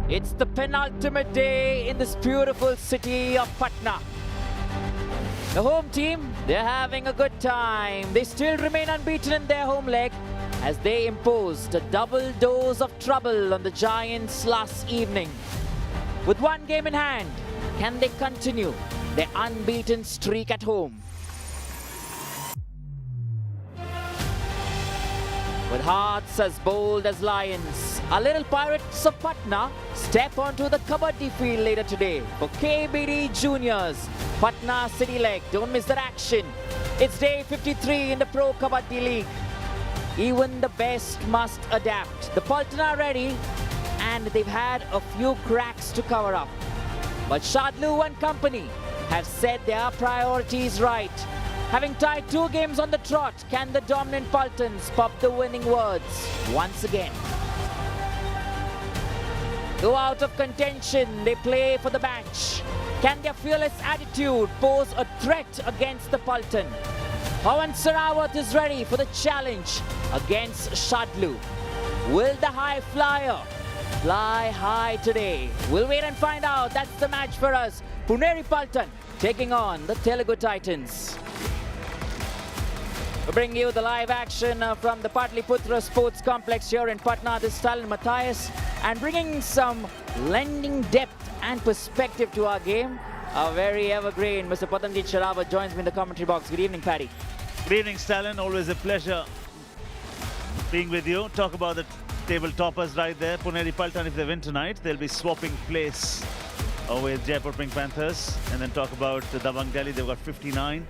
It's the penultimate day in this beautiful city of Patna. The home team, they're having a good time. They still remain unbeaten in their home leg as they imposed a double dose of trouble on the Giants last evening. With one game in hand, can they continue their unbeaten streak at home? With hearts as bold as lions, our little Pirates of Patna step onto the Kabaddi field later today for KBD Juniors Patna City Leg. Don't miss that action. It's day 53 in the Pro Kabaddi League. Even the best must adapt. The Paltan are ready and they've had a few cracks to cover up. But Shadlu and company have set their priorities right. Having tied 2 games on the trot, can the dominant Paltans pop the winning words once again? Though out of contention, they play for the match. Can their fearless attitude pose a threat against the Paltan? Pawan Sarawat is ready for the challenge against Shadlu. Will the high flyer fly high today? We'll wait and find out. That's the match for us. Puneri Paltan taking on the Telugu Titans. We bring you the live action from the Patliputra Sports Complex here in Patna. This is Talon Matthias, and bringing some lending depth and perspective to our game. Our very evergreen Mr. Patanjit Sharava joins me in the commentary box. Good evening, Paddy. Good evening, Stalin. Always a pleasure being with you. Talk about the table toppers right there. Puneri Paltan, if they win tonight, they'll be swapping place with Jaipur Pink Panthers. And then talk about the Dabang Delhi. They've got 59.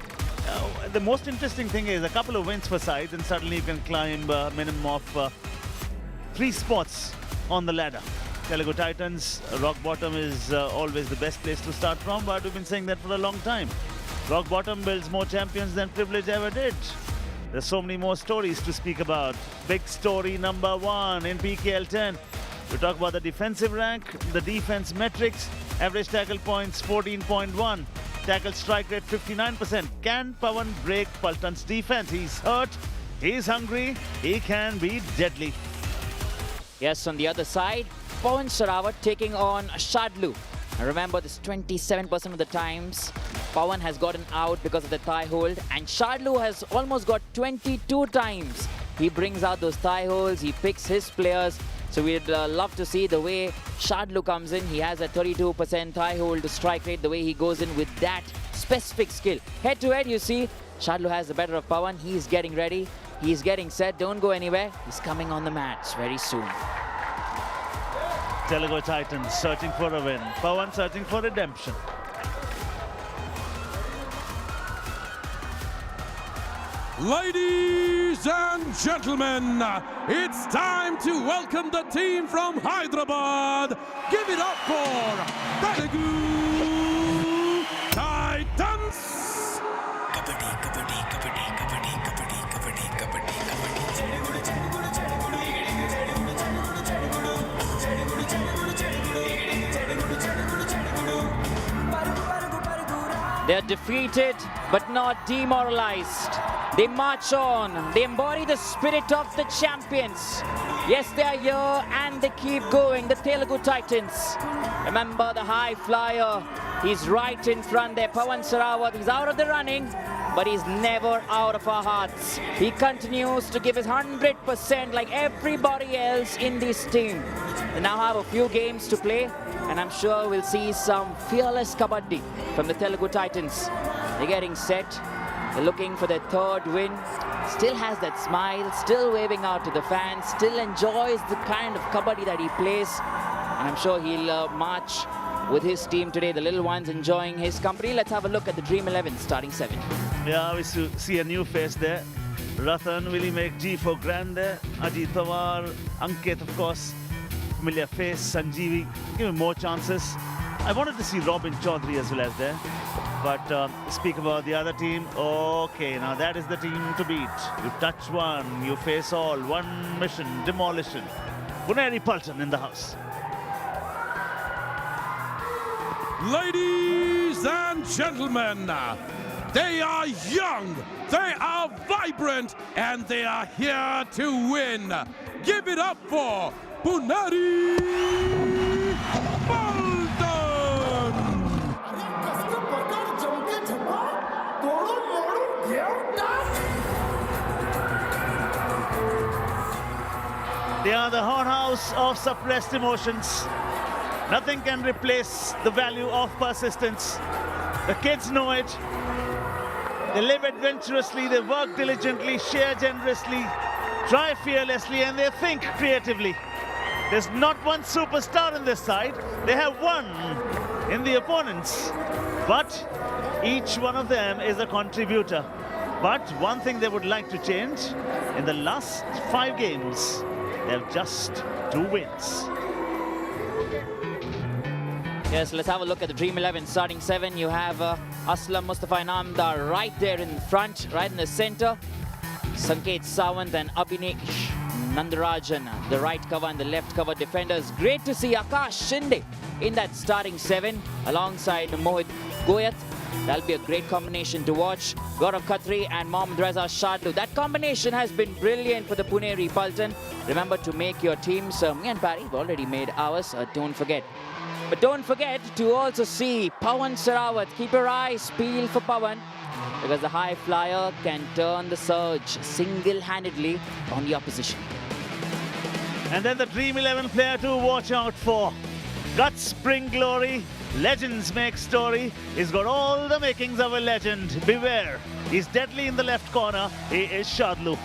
The most interesting thing is a couple of wins for sides and suddenly you can climb a minimum of 3 spots on the ladder. Telugu Titans, rock bottom is always the best place to start from, but we've been saying that for a long time. Rock bottom builds more champions than privilege ever did. There's so many more stories to speak about. Big story number 1 in PKL 10. We talk about the defensive rank, the defense metrics, average tackle points 14.1. Tackle strike rate 59%. Can Pawan break Paltan's defense? He's hurt, he's hungry, he can be deadly. Yes, on the other side, Pawan Sarawat taking on Shadlu. And remember, this 27% of the times Pawan has gotten out because of the thigh hold, and Shadlu has almost got 22 times. He brings out those thigh holds, he picks his players. So we'd love to see the way Shadlu comes in. He has a 32% thigh hold strike rate, the way he goes in with that specific skill. Head to head, you see, Shadlu has the better of Pawan. He's getting ready. He's getting set. Don't go anywhere. He's coming on the mats very soon. Telugu Titans searching for a win. Pawan searching for redemption. Ladies and gentlemen, it's time to welcome the team from Hyderabad. Give it up for Telugu Titans. Kabaddi, kabaddi, kabaddi, kabaddi, kabaddi, kabaddi, kabaddi, They're defeated but not demoralized. They march on. They embody the spirit of the champions. Yes, they are here and they keep going. The Telugu Titans. Remember the high flyer. He's right in front there. Pawan Sarawat. He's out of the running, but he's never out of our hearts. He continues to give his 100% like everybody else in this team. They now have a few games to play, and I'm sure we'll see some fearless kabaddi from the Telugu Titans. They're getting set. They're looking for their 3rd win. Still has that smile, still waving out to the fans, still enjoys the kind of kabaddi that he plays. And I'm sure he'll march with his team today. The little ones enjoying his company. Let's have a look at the Dream 11 starting 7. Yeah, we see a new face there. Ratan, will he make G for grand there? Ajit Pawar, Ankit, of course. Familiar face, Sanjeevi. Give him more chances. I wanted to see Robin Chaudhary as well as there. But speak about the other team. Okay, now that is the team to beat. You touch one, you face all. One mission, demolition. Puneri Paltan in the house. Ladies Ladies and gentlemen, they are young, they are vibrant, and they are here to win. Give it up for Puneri Paltan! They are the hornhouse of suppressed emotions. Nothing can replace the value of persistence. The kids know it. They live adventurously, they work diligently, share generously, try fearlessly, and they think creatively. There's not one superstar in this side. They have one in the opponents. But each one of them is a contributor. But one thing they would like to change, in the last 5 games, they have just 2 wins. Yes, let's have a look at the Dream 11 starting 7. You have Aslam, Mustafa Inamdar right there in front, right in the center. Sanket Sawant and Abhinesh Nandarajan, the right cover and the left cover defenders. Great to see Akash Shinde in that starting 7 alongside Mohit Goyat. That'll be a great combination to watch. Gaurav Khatri and Mohammad Reza Shadlu. That combination has been brilliant for the Puneri Paltan. Remember to make your teams. Me and Barry have already made ours. Don't forget. But don't forget to also see Pawan Sarawat. Keep your eyes peeled for Pawan, because the high flyer can turn the surge single-handedly on the opposition. And then the Dream 11 player to watch out for. Guts bring glory, legends make story. He's got all the makings of a legend. Beware, he's deadly in the left corner. He is Shadlu.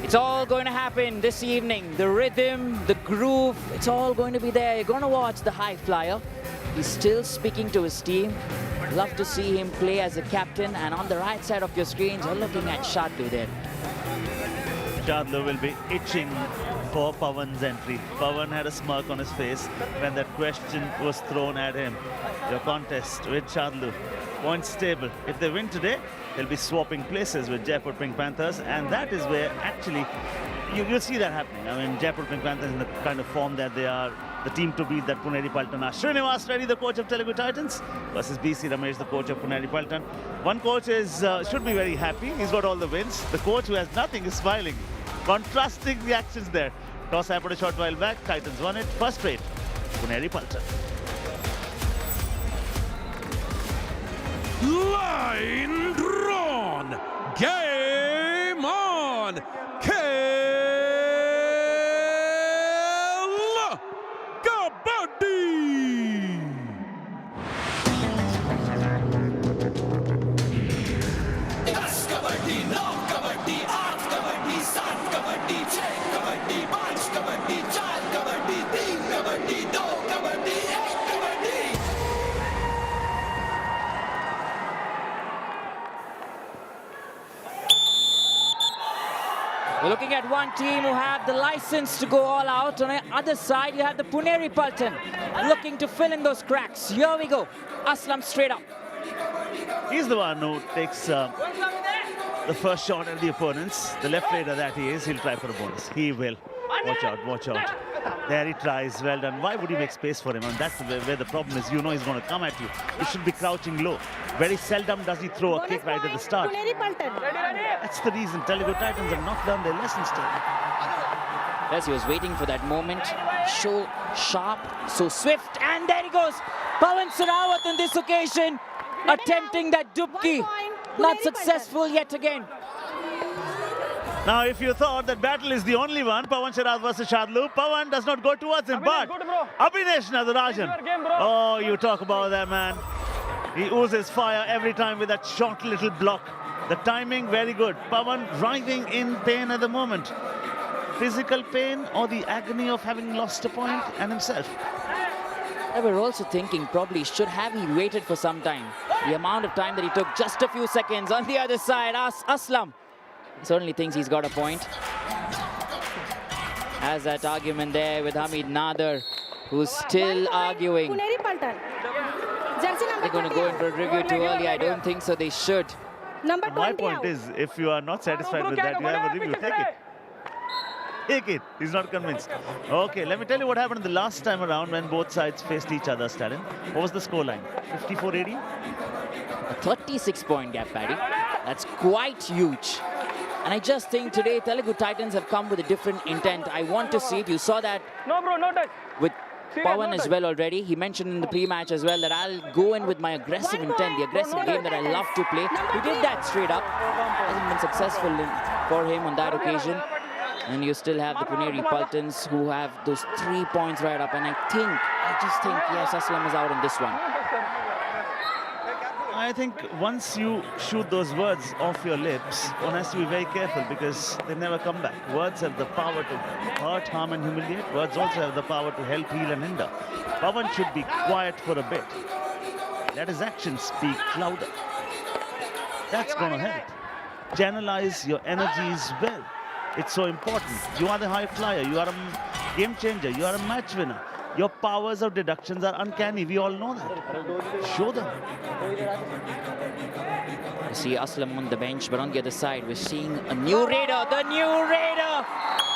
It's all going to happen this evening. The rhythm, the groove, it's all going to be there. You're going to watch the high flyer. He's still speaking to his team. Love to see him play as a captain. And on the right side of your screens, you're looking at Shadlu there. Shadlu will be itching for Pawan's entry. Pawan had a smirk on his face when that question was thrown at him. Your contest with Shadlu. Points stable. If they win today, they'll be swapping places with Jaipur Pink Panthers, and that is where actually you'll see that happening. I mean, Jaipur Pink Panthers in the kind of form that they are, the team to beat that Puneri Paltan are. Srinivas Reddy, the coach of Telugu Titans, versus BC Ramesh, the coach of Puneri Paltan. One coach is should be very happy. He's got all the wins. The coach who has nothing is smiling. Contrasting reactions there. Toss happened a short while back. Titans won it. First straight. Puneri Paltan. Line drawn. Game on. Kabaddi. दस kabaddi 9 kabaddi 8 kabaddi 7 kabaddi 6 kabaddi 5 kabaddi 4 kabaddi 3 kabaddi 2 kabaddi 1 kabaddi We're looking at one team who have the license to go all out. On the other side, you have the Puneri Paltan looking to fill in those cracks. Here we go. Aslam straight up. He's the one who takes the first shot at the opponents. The left raider that he is, he'll try for a bonus. He will. Watch out, watch out. There he tries. Well done. Why would you make space for him? And that's where the problem is. You know he's going to come at you. You should be crouching low. Very seldom does he throw a kick right at the start. Puneri Paltan. That's the reason Telugu Titans have not done their lessons today. Yes, he was waiting for that moment. So sharp, so swift, and there he goes. Pawan Sarawat on this occasion, attempting that dubki. 1 point, Not Puneri successful yet again. Now, if you thought that battle is the only one, Pawan Sharat versus Shadlu, Pawan does not go towards him, but Abhinesh Nadarajan. Oh, you talk about that, man. He oozes fire every time with that short little block. The timing, very good. Pawan writhing in pain at the moment. Physical pain or the agony of having lost a point and himself. I were also thinking probably should have he waited for some time. The amount of time that he took, just a few seconds. On the other side, Aslam certainly thinks he's got a point. Has that argument there with Hamid Nader, who's still arguing. Puneri Paltan. Jersey number They're going to go in for a review too early. I don't think so. They should. Number My 20 point out. is, if you are not satisfied with that, you have a review. Take it. Take it. He's not convinced. Okay, let me tell you what happened the last time around when both sides faced each other, Stalin. What was the scoreline? 54-80? A 36-point gap, Paddy. That's quite huge. And I just think today Telugu Titans have come with a different intent. I want to see it. You saw that with Pawan as well already. He mentioned in the pre-match as well that I'll go in with my aggressive intent, the aggressive game that I love to play. He did that straight up. Hasn't been successful for him on that occasion. And you still have the Puneri Paltans who have those 3 points right up. And I just think, yes, Aslam is out in this one. I think once you shoot those words off your lips, one has to be very careful because they never come back. Words have the power to hurt, harm and humiliate. Words also have the power to help, heal and hinder. Pawan should be quiet for a bit. Let his actions speak louder. That's going to help. Channelize your energies well. It's so important. You are the high flyer. You are a game changer. You are a match winner. Your powers of deductions are uncanny. We all know that. Show them. You see Aslam on the bench, but on the other side, we're seeing a new raider. The new raider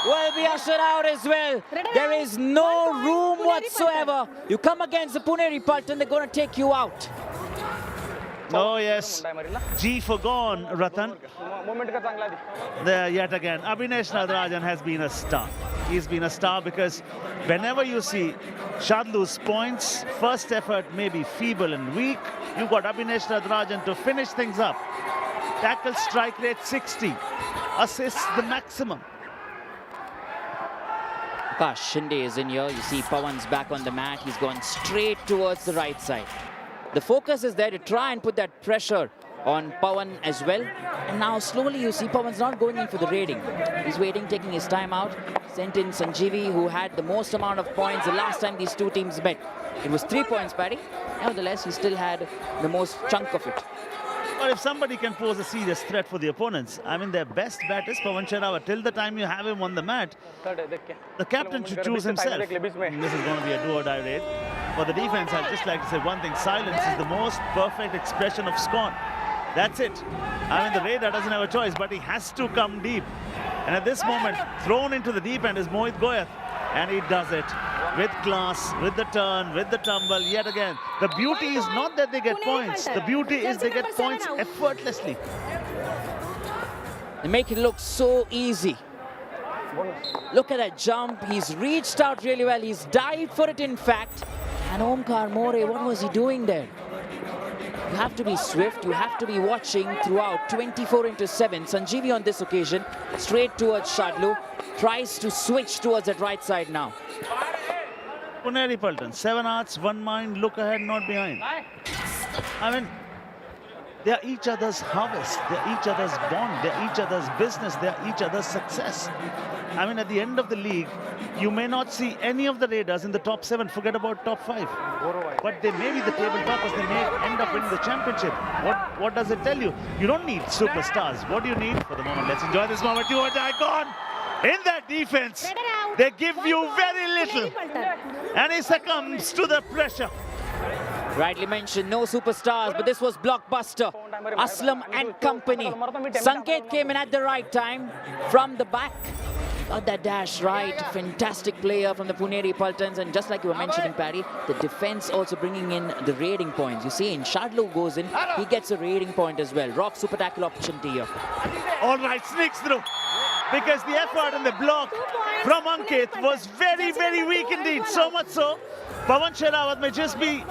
will be ushered out as well. There is no room whatsoever. You come against the Puneri Paltan, they're going to take you out. Oh, yes. G for gone, Ratan. There yet again. Abhinesh Nadarajan has been a star. He's been a star because whenever you see Shadlu's points, first effort may be feeble and weak. You got Abhinesh Nadarajan to finish things up. Tackle strike rate 60. Assists the maximum. Akash Shinde is in here. You see Pawan's back on the mat. He's gone straight towards the right side. The focus is there to try and put that pressure on Pawan as well. And now slowly you see Pawan's not going in for the raiding. He's waiting, taking his time out. Sent in Sanjeevi, who had the most amount of points the last time these two teams met. It was 3 points, Paddy. Nevertheless, he still had the most chunk of it. But if somebody can pose a serious threat for the opponents, I mean, their best bat is Pawan Sharawat. Till the time you have him on the mat, the captain should choose himself. This is going to be a do-or-die raid. For the defense, I'd just like to say one thing. Silence is the most perfect expression of scorn. That's it. I mean, the raider doesn't have a choice, but he has to come deep. And at this moment, thrown into the deep end is Mohit Goyath. And he does it with class, with the turn, with the tumble, yet again. The beauty is not that they get points. The beauty is they get points effortlessly. They make it look so easy. Look at that jump. He's reached out really well. He's dived for it, in fact. And Omkar More, what was he doing there? You have to be swift. You have to be watching throughout 24/7. Sanjeevi on this occasion, straight towards Shadlu. Tries to switch towards that right side now. Puneri Paltan, 7 hearts, 1 mind, look ahead, not behind. I mean, they are each other's harvest. They are each other's bond. They are each other's business. They are each other's success. I mean, at the end of the league, you may not see any of the Raiders in the top 7. Forget about top 5. But they may be the table toppers. They may end up winning the championship. What does it tell you? You don't need superstars. What do you need? For the moment, let's enjoy this moment. You are gone. In that defense, they give you very little. And he succumbs to the pressure. Rightly mentioned, no superstars, but this was blockbuster. Aslam and company. Sanket came in at the right time from the back. Got that dash right. Fantastic player from the Puneri Paltans. And just like you were mentioning, Paddy, the defense also bringing in the raiding points. You see, Shadlu goes in, he gets a raiding point as well. Rock super tackle opportunity here. All right, sneaks through. Because the effort and the block from Ankit was very, very weak indeed. So much so, Pawan Sherawat may just be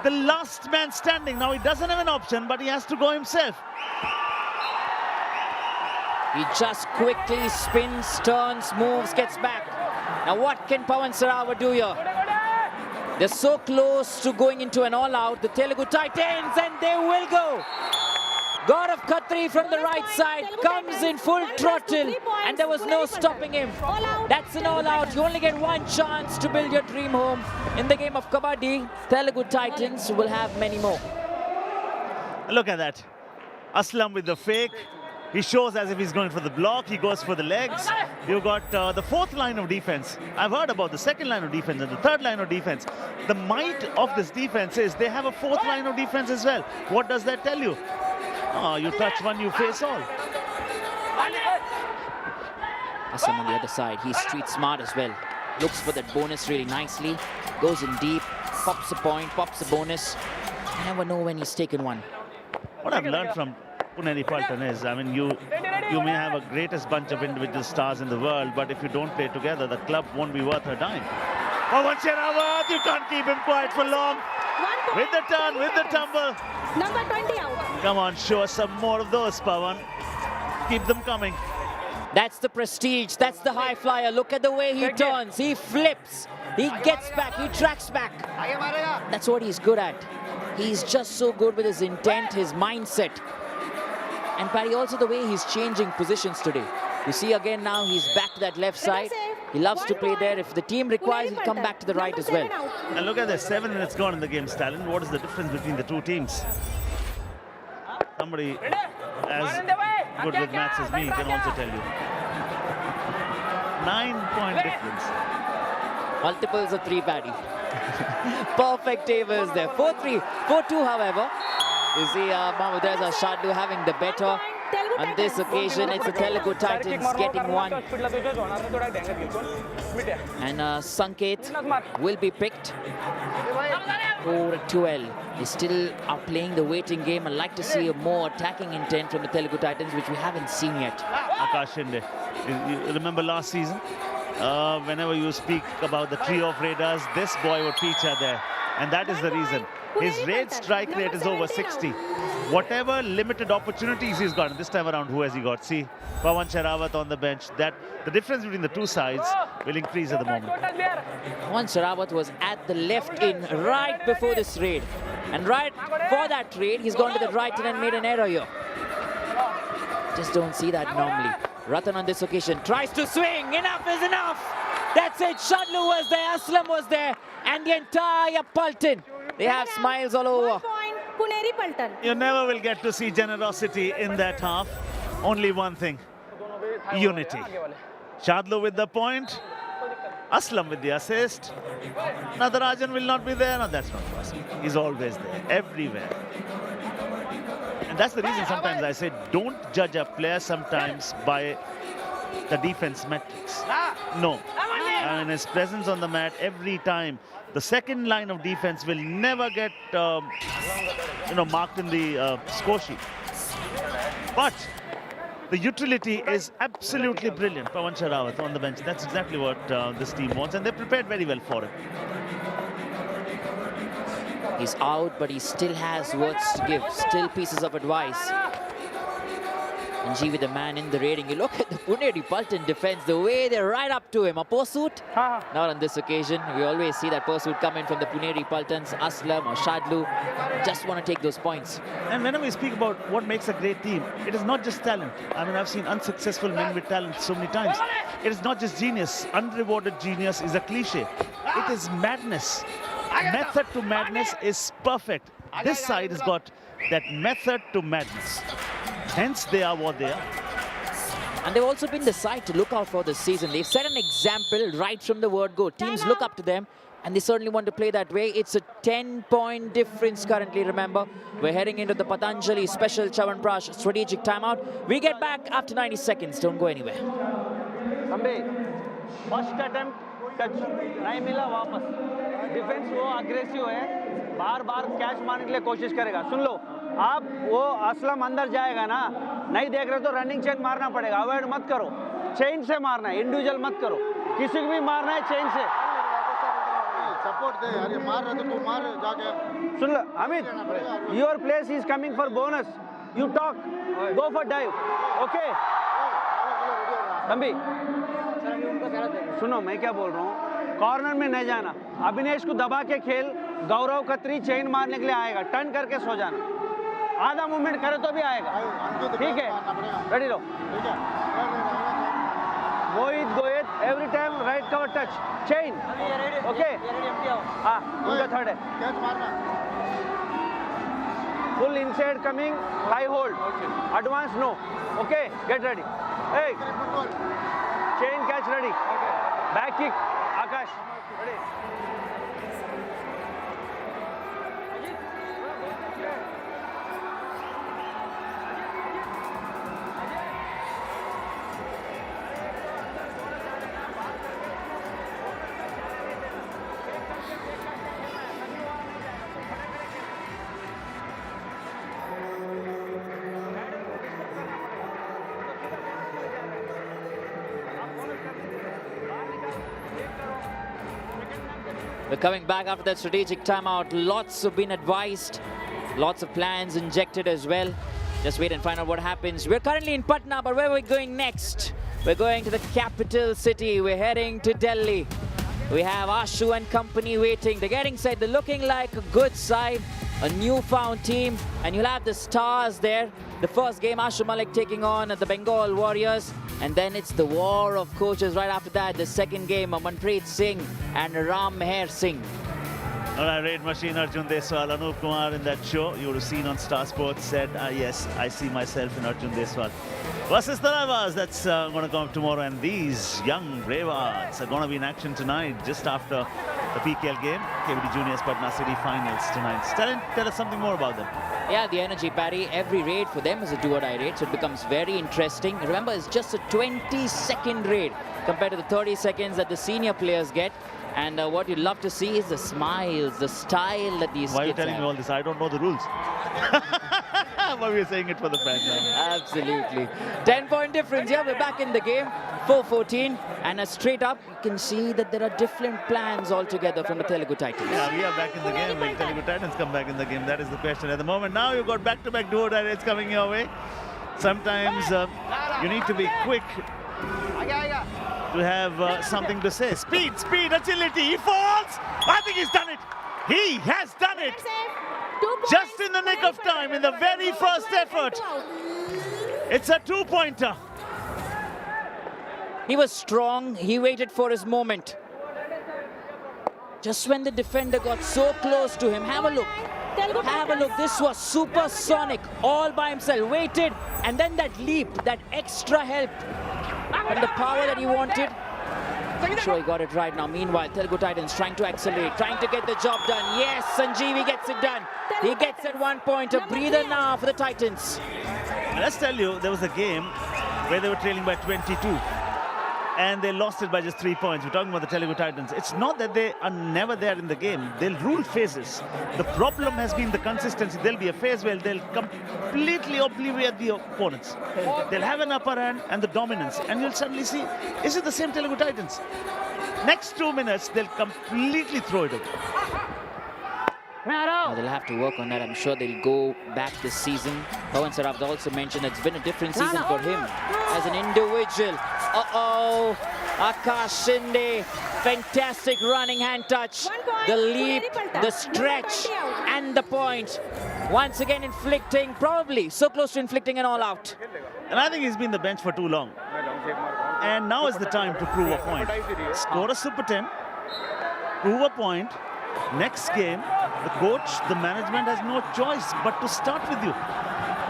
the last man standing. Now he doesn't have an option, but he has to go himself. He just quickly spins, turns, moves, gets back. Now what can Pawan Sherawat do here? They're so close to going into an all-out, the Telugu Titans, and they will go. God of Khatri from the right side comes in full throttle, and there was no stopping him. That's an all-out. You only get one chance to build your dream home. In the game of Kabaddi, Telugu Titans will have many more. Look at that. Aslam with the fake. He shows as if he's going for the block. He goes for the legs. You've got the fourth line of defense. I've heard about the second line of defense and the third line of defense. The might of this defense is they have a fourth line of defense as well. What does that tell you? Oh, you touch one, you face all. Aslam on the other side, he's street smart as well. Looks for that bonus really nicely. Goes in deep, pops a point, pops a bonus. You never know when he's taken one. What I've learned from Puneri Paltan is, I mean, you may have a greatest bunch of individual stars in the world, but if you don't play together, the club won't be worth a dime. Pawan Sherawat, you can't keep him quiet for long. With the turn, with the tumble. Number 20 out. Come on, show us some more of those, Pawan. Keep them coming. That's the prestige, that's the high flyer. Look at the way he turns, he flips, he gets back, he tracks back. That's what he's good at. He's just so good with his intent, his mindset. And Paddy, also the way he's changing positions today. You see again now, he's back to that left side. He loves to play there. If the team requires, he'll come back to the right as well. And look at this, 7 minutes gone in the game, Stalin. What is the difference between the two teams? Somebody as good with maths as me can also tell you. 9-point difference. Multiples of 3, Paddy. Perfect tables there. 4-3, 4-2, however. You see Mahmoudreza Shadlu having the better. On this occasion, it's the Telugu Titans getting one. And Sanket will be picked. 4-12. They still are playing the waiting game. I'd like to see a more attacking intent from the Telugu Titans, which we haven't seen yet. Akash Shinde. You remember last season? Whenever you speak about the trio of raiders, this boy would feature there. And that is the reason. His raid strike rate is over 60. Whatever limited opportunities he's gotten, this time around, who has he got? See, Pawan Sherawat on the bench. That the difference between the two sides will increase at the moment. Pawan Sherawat was at the left in right before this raid. And right for that raid, he's gone to the right in and made an error here. Just don't see that normally. Ratan on this occasion tries to swing. Enough is enough. That's it. Shadlu was there, Aslam was there, and the entire Paltan. They have smiles all over. 1 point, Puneri Paltan. You never will get to see generosity in that half. Only one thing, unity. Shadlu with the point, Aslam with the assist. Nadarajan will not be there. No, that's not possible. He's always there, everywhere. And that's the reason sometimes I say don't judge a player sometimes by the defense metrics. No. And his presence on the mat every time. The second line of defense will never get marked in the score sheet. But the utility is absolutely brilliant. Pawan Sherawat on the bench. That's exactly what this team wants, and they prepared very well for it. He's out, but he still has words to give, still pieces of advice. And G with the man in the raiding. You look at the Puneri Paltan defense, the way they're right up to him. A pursuit? Not on this occasion. We always see that pursuit come in from the Puneri Paltans, Aslam or Shadlu. Just want to take those points. And whenever we speak about what makes a great team, it is not just talent. I mean, I've seen unsuccessful men with talent so many times. It is not just genius. Unrewarded genius is a cliche. It is madness. Method to madness is perfect. This side has got that method to madness. Hence, they are what they are. And they've also been the side to look out for this season. They've set an example right from the word go. Teams look up to them. and they certainly want to play that way. It's a 10-point difference currently, remember. We're heading into the Patanjali special Chavanprash strategic timeout. We get back after 90 seconds. Don't go anywhere. First attempt touch नहीं मिला वापस defence वो aggressive है बार बार catch मारने के लिए कोशिश करेगा सुन लो आप वो असलम अंदर जाएगा ना नहीं देख रहे तो रनिंग चेन मारना पड़ेगा अवॉइड मत करो चेन से मारना है इंडिविजुअल मत करो किसी को भी मारना है चेन से सपोर्ट दे यार ये मार रहा तो तू मार जाके सुन लो Amit your place is coming for bonus you talk go for dive okay तंबी सुनो मैं क्या बोल रहा हूँ कॉर्नर में नहीं जाना अभिनेश को दबा के खेल गौरव खत्री चेन मारने के लिए आएगा टर्न करके सो जाना आधा मूवमेंट करे तो भी आएगा ठीक है रेडी लो मोहित गोहित every time right cover touch chain okay हाँ उनका थर्ड है कैच मारना full inside coming high hold advance no okay get ready chain catch ready back kick Akash ready We're coming back after that strategic timeout. Lots have been advised. Lots of plans injected as well. Just wait and find out what happens. We're currently in Patna, but where are we going next? We're going to the capital city. We're heading to Delhi. We have Ashu and company waiting. They're getting set. They're looking like a good side, a newfound team. And you'll have the stars there. The first game, Ashu Malik taking on the Bengal Warriors. And then it's the war of coaches right after that. The second game, Manpreet Singh and Ram Meher Singh. All right, Raid Machine, Arjun Deswal, Anup Kumar in that show. You would have seen on Star Sports said, yes, I see myself in Arjun Deswal. Versus the Ravas, that's going to come up tomorrow. And these young Bravas are going to be in action tonight, just after the PKL game. KBD Juniors Patna City Finals tonight. Tell us something more about them. Yeah, the energy, Paddy. Every raid for them is a do-or-die raid, so it becomes very interesting. Remember, it's just a 20-second raid compared to the 30 seconds that the senior players get. And what you'd love to see is the smiles, the style that these Why are you kids telling have. me all this? I don't know the rules. But we're saying it for the fans. Absolutely. 10-point difference. Yeah, we're back in the game. 4-14. And straight up, you can see that there are different plans altogether from the Telugu Titans. Yeah, we are back in the game. Will Telugu Titans come back in the game? That is the question at the moment. Now you've got back-to-back duo-die raids coming your way. Sometimes you need to be quick to have something to say. Speed, agility. He falls. I think he's done it. He has done it. Just in the nick of time, in the very first effort. It's a two-pointer. He was strong. He waited for his moment. Just when the defender got so close to him, have a look. Have a look. This was supersonic all by himself. Waited, and then that leap, that extra help, and the power that he wanted. I'm sure he got it right now. Meanwhile, Telugu Titans trying to accelerate, trying to get the job done. Yes, Sanjeevi gets it done. He gets at 1 point. A breather now for the Titans. Let's tell you, there was a game where they were trailing by 22. And they lost it by just 3 points. We're talking about the Telugu Titans. It's not that they are never there in the game. They'll rule phases. The problem has been the consistency. There'll be a phase where they'll completely obliviate the opponents. They'll have an upper hand and the dominance. And you'll suddenly see, is it the same Telugu Titans? Next 2 minutes, they'll completely throw it away. Now they'll have to work on that. I'm sure they'll go back this season. Pawan Saraf also mentioned it's been a different season for him as an individual. Uh-oh, Akash Shinde, fantastic running hand touch. The leap, the stretch, and the point. Once again inflicting, probably so close to inflicting an all-out. And I think he's been on the bench for too long. And now is the time to prove a point. Score a Super 10, prove a point. Next game, the coach, the management has no choice but to start with you.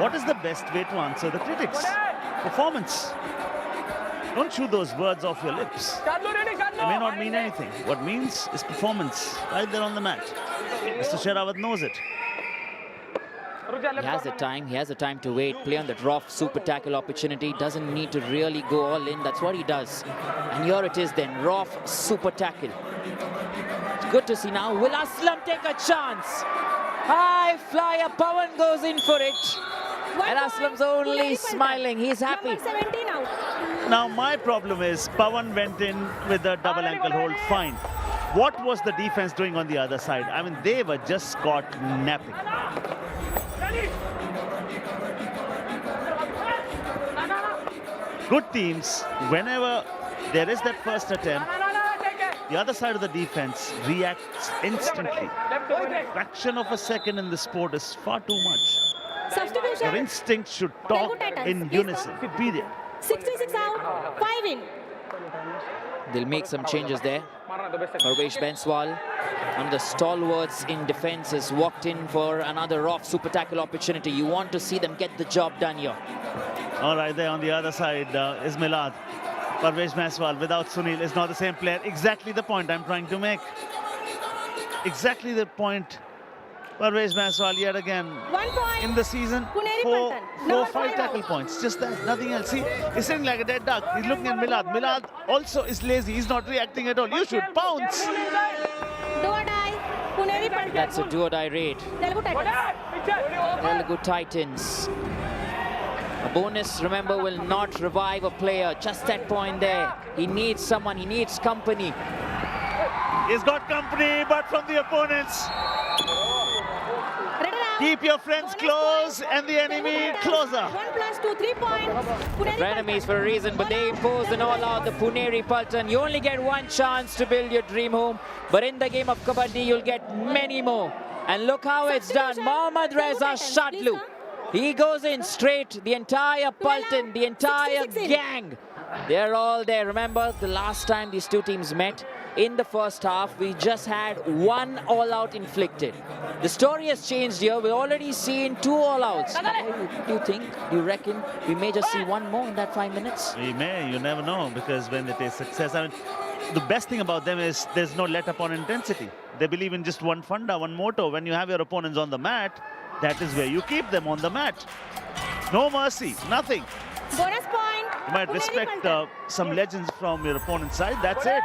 What is the best way to answer the critics? Performance. Don't chew those words off your lips. They may not mean anything. What means is performance right there on the mat. Mr. Sherawat knows it. He has the time to wait, play on that rough super tackle opportunity, doesn't need to really go all in, that's what he does. And here it is then, rough super tackle. It's good to see now, will Aslam take a chance? High flyer, Pawan goes in for it. And Aslam's only smiling, he's happy. Number 17 out. Now my problem is Pawan went in with the double ankle hold, fine. What was the defense doing on the other side? I mean, they were just caught napping. Good teams, whenever there is that first attempt, the other side of the defense reacts instantly. Fraction of a second in the sport is far too much. Substitution. Your instinct should talk in unison, period. 66 out, 5 in. They'll make some changes there. Parvesh Benswal, one of the stalwarts in defense, has walked in for another rough super tackle opportunity. You want to see them get the job done here. All right, there on the other side is Milad. Parvesh Benswal without Sunil is not the same player. Exactly the point I'm trying to make. Exactly the point. Parvesh Benswal yet again 1 point. in the season. Puneri Four, Paltan. 5 tackle points. Just that, nothing else. See, he's sitting like a dead duck. He's looking at Milad. Milad also is lazy. He's not reacting at all. You should pounce. Do or die. Puneri Paltan. That's a do-or-die raid. Telugu Titans. Telugu Titans. A bonus, remember, will not revive a player. Just that point there. He needs someone. He needs company. He's got company, but from the opponents. Keep your friends close and the enemy closer. 1 + 2, 3 points. Puneri Frenemies Paltan. for a reason, but they impose an all-out, the Puneri Paltan. You only get one chance to build your dream home, but in the game of Kabaddi, you'll get many more. And look how it's done. Mohammad Reza Shadlu. He goes in straight, the entire Paltan, the entire gang. They're all there. Remember, the last time these two teams met, in the first half, we just had one all-out inflicted. The story has changed here. We've already seen 2 all-outs. Do you think, do you reckon we may just see one more in that 5 minutes? We may, you never know, because when they taste success, I mean, the best thing about them is there's no let-up on intensity. They believe in just one funda, one motto. When you have your opponents on the mat, that is where you keep them on the mat. No mercy, nothing. Bonus point. You might respect some legends from your opponent's side, that's it.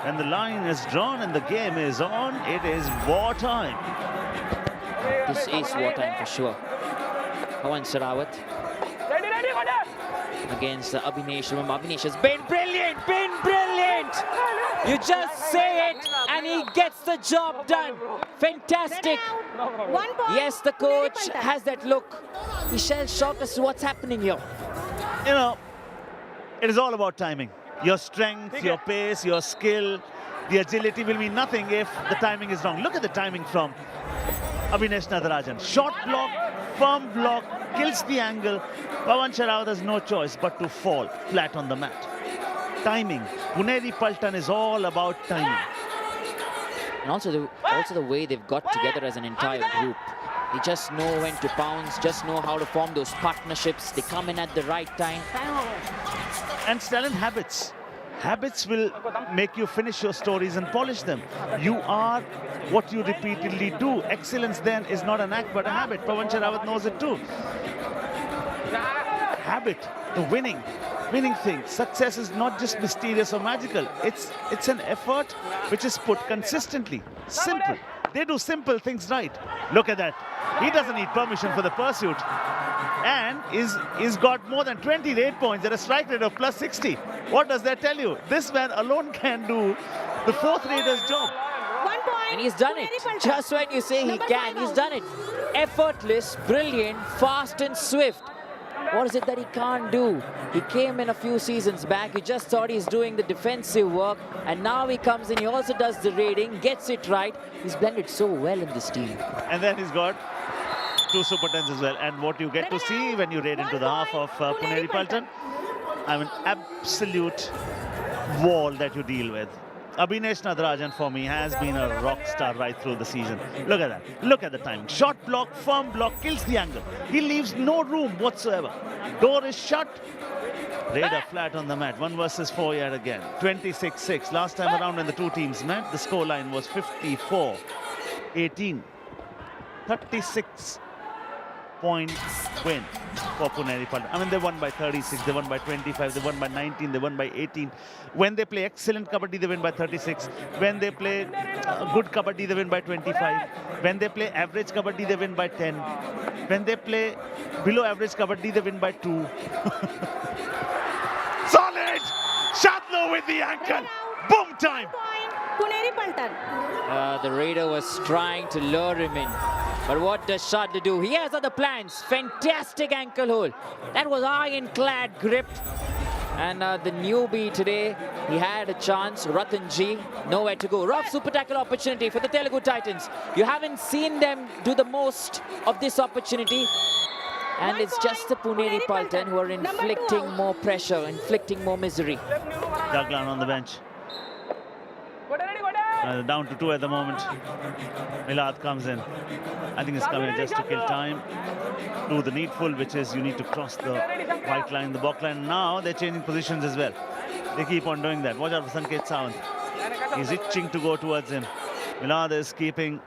And the line is drawn and the game is on. It is wartime. This is wartime for sure. Pawan Sherawat against Abhinesh. Remember, Abhinesh has been brilliant, You just say it and he gets the job done. Fantastic. 1 point. Yes, the coach has that look. He's shell-shocked as to what's happening here. You know, it is all about timing. Your strength, your pace, your skill, the agility will mean nothing if the timing is wrong. Look at the timing from Abhinesh Nadarajan. Short block, firm block, kills the angle. Pawan Sherawat has no choice but to fall flat on the mat. Timing. Puneri Paltan is all about timing. And also the way they've got together as an entire group. They just know when to pounce, just know how to form those partnerships. They come in at the right time. And Stalin, habits. Habits will make you finish your stories and polish them. You are what you repeatedly do. Excellence then is not an act but a habit. Pawan Sherawat knows it too. Habit, the winning thing. Success is not just mysterious or magical. It's an effort which is put consistently. Simple. They do simple things right. Look at that. He doesn't need permission for the pursuit. And is got more than 28 points at a strike rate of plus 60. What does that tell you? This man alone can do the 4th raider's job. 1 point. And he's done it. Just when you say he can, he's done it. Effortless, brilliant, fast and swift. What is it that he can't do? He came in a few seasons back. You just thought he's doing the defensive work. And now he comes in, he also does the raiding, gets it right. He's blended so well in this team. And then he's got 2 super 10s as well. And what you get to see when you raid into the half of Puneri Paltan, I mean, absolute wall that you deal with. Abhinesh Nadarajan for me has been a rock star right through the season. Look at that. Look at the timing. Short block, firm block, kills the angle. He leaves no room whatsoever. Door is shut. Raider flat on the mat. 1 versus 4 yet again. 26-6. Last time around when the two teams met, the scoreline was 54-18. 36-point win for Puneri Paltan. I mean, they won by 36, they won by 25, they won by 19, they won by 18. When they play excellent Kabaddi, they win by 36. When they play good Kabaddi, they win by 25. When they play average Kabaddi, they win by 10. When they play below average Kabaddi, they win by 2. Solid! Shadlo with the ankle. Boom time! Puneri Paltan. The Raider was trying to lure him in. But what does Shadlo do? He has other plans. Fantastic ankle hold. That was ironclad grip. And the newbie today, he had a chance. Ratanji, nowhere to go. Rough super tackle opportunity for the Telugu Titans. You haven't seen them do the most of this opportunity. And it's just the Puneri Paltan who are inflicting more pressure, inflicting more misery. Jaglan on the bench. Down to 2 at the moment. Milad comes in. I think he's coming just to kill time. Do the needful, which is you need to cross the white line, the block line. Now they're changing positions as well. They keep on doing that. Watch out for Sanket Sawant. He's itching to go towards him. Milad is keeping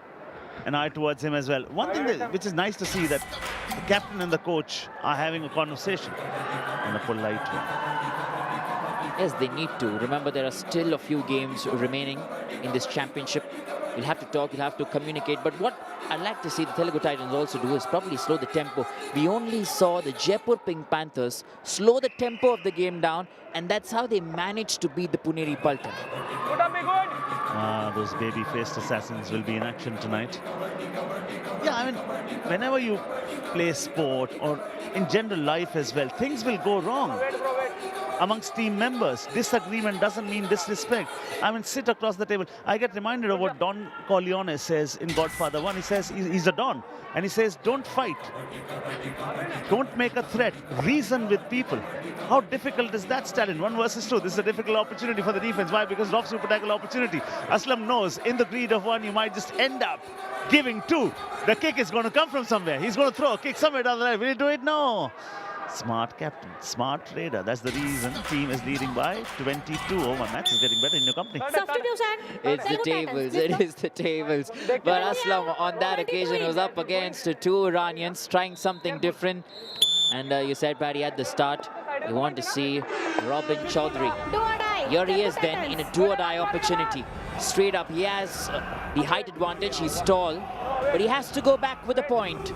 an eye towards him as well. One thing which is nice to see, that the captain and the coach are having a conversation on a polite way. Yes, they need to. Remember, there are still a few games remaining in this championship. You'll have to talk, you'll have to communicate. But what I'd like to see the Telugu Titans also do is probably slow the tempo. We only saw the Jaipur Pink Panthers slow the tempo of the game down, and that's how they managed to beat the Puneri Paltan. Those baby-faced assassins will be in action tonight. Yeah, I mean, whenever you play sport or in general life as well, things will go wrong amongst team members. Disagreement doesn't mean disrespect. I mean, sit across the table. I get reminded of what Don Corleone says in Godfather 1. He says he's a Don. And he says, don't fight. Don't make a threat. Reason with people. How difficult is that, Stalin? 1 versus 2. This is a difficult opportunity for the defense. Why? Because rough super tackle opportunity. Aslam knows in the greed of 1, you might just end up giving 2. The kick is going to come from somewhere. He's going to throw a kick somewhere down the line. Will he do it? No. Smart captain, smart Raider. That's the reason team is leading by 22. Oh, my match is getting better in your company. Substitution. It's the tables. It is the tables. But Aslam on that occasion was up against 2 Iranians trying something different. And you said, Paddy, at the start, you want to see Robin Chaudhary. Do or die. Here he is then in a do-or-die opportunity. Straight up, he has the height advantage. He's tall, but he has to go back with a point.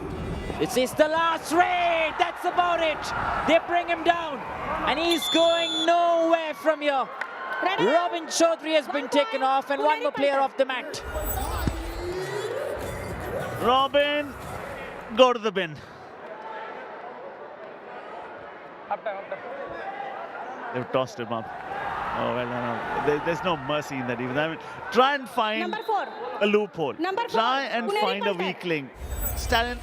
This is the last raid. That's about it. They bring him down, and he's going nowhere from here. Robin Chaudhary has been taken off, and 1 more player off the mat. Robin, go to the bin. They've tossed him up. Oh, well, no. There's no mercy in that even. I mean, try and find Number 4. a loophole. Number 4. Try and Puneri find a Paltan. weak link. Stalin,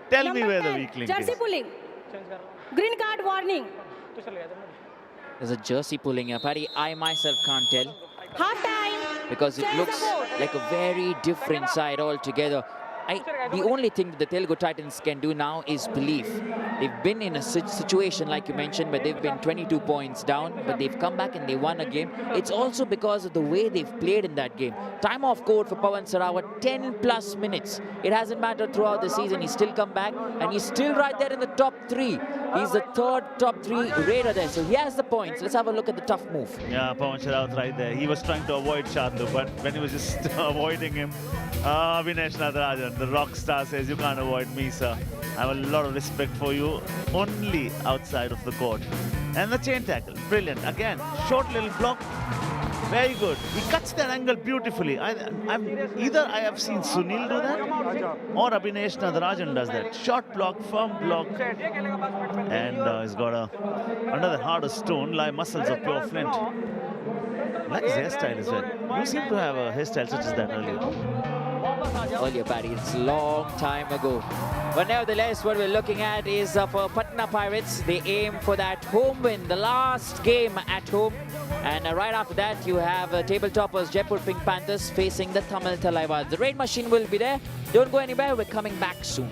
tell me where the weak link Jersey is. pulling. Green card warning. There's a jersey pulling here, Paddy. I myself can't tell Half time. because it Change looks the board. like a very different side altogether. The only thing that the Telugu Titans can do now is believe. They've been in a situation, like you mentioned, where they've been 22 points down, but they've come back and they won a game. It's also because of the way they've played in that game. Time off court for Pawan Sarawat, 10 plus minutes. It hasn't mattered throughout the season. He's still come back, and he's still right there in the top 3. He's the 3rd top 3 Raider there, so he has the points. Let's have a look at the tough move. Yeah, Pawan Sharawat right there. He was trying to avoid Shadlu, but when he was just avoiding him, Abhinesh Nadarajan, the rock star, says, you can't avoid me, sir. I have a lot of respect for you, only outside of the court. And the chain tackle, brilliant. Again, short little block, very good. He cuts that angle beautifully. Either I have seen Sunil do that, or Abhinesh Nadarajan does that. Short block, firm block, and he's got under the hard as stone lie muscles of pure flint. I like his hairstyle as well. You seem to have a hairstyle such as that earlier. earlier, Paddy. It's a long time ago. But nevertheless, what we're looking at is for Patna Pirates, they aim for that home win, the last game at home. And right after that, you have table toppers Jaipur Pink Panthers facing the Tamil Thalaiwas. The rain machine will be there. Don't go anywhere. We're coming back soon.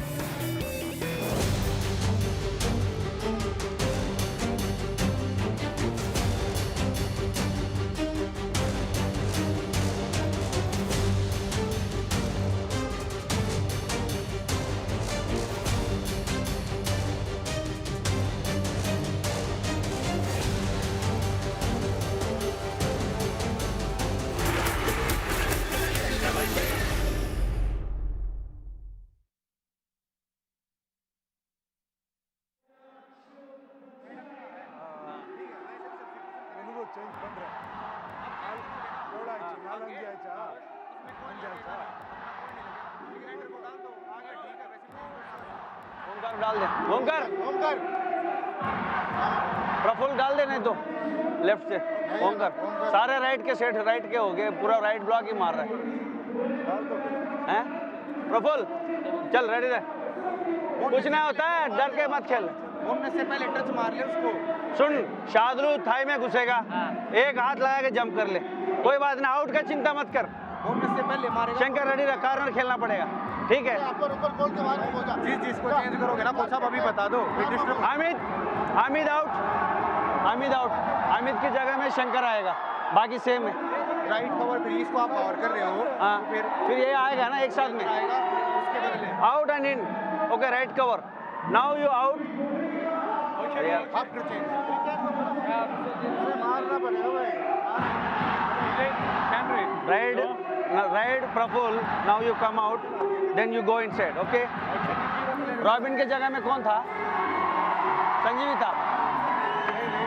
Omkar डाल दे ओमकार ओमकार प्रफुल्ल डाल दे नहीं तो left से ओमकार सारे right के set right के हो गए पूरा राइट ब्लॉक ही मार रहा है हैं प्रफुल्ल चल रेडी रहे कुछ नहीं होता है डर के मत खेल घूमने से पहले टच मार ले उसको सुन शादरू थाई में घुसेगा एक हाथ लगा के जंप कर ले कोई बात नहीं आउट का चिंता मत कर घूमने से पहले मारेगा शंकर रेडी रहा कार्नर खेलना पड़ेगा ठीक है जिसको चेंज करोगे ना कोच साहब अभी बता दो हामिद आउट हामिद की जगह में शंकर आएगा बाकी सेम है राइट कवर फिर इसको आप कवर कर रहे हो हाँ फिर ये आएगा ना एक साथ में out and in okay right cover now you out right Praful now you come out then you go inside okay Robin के जगह में कौन था संजीवी था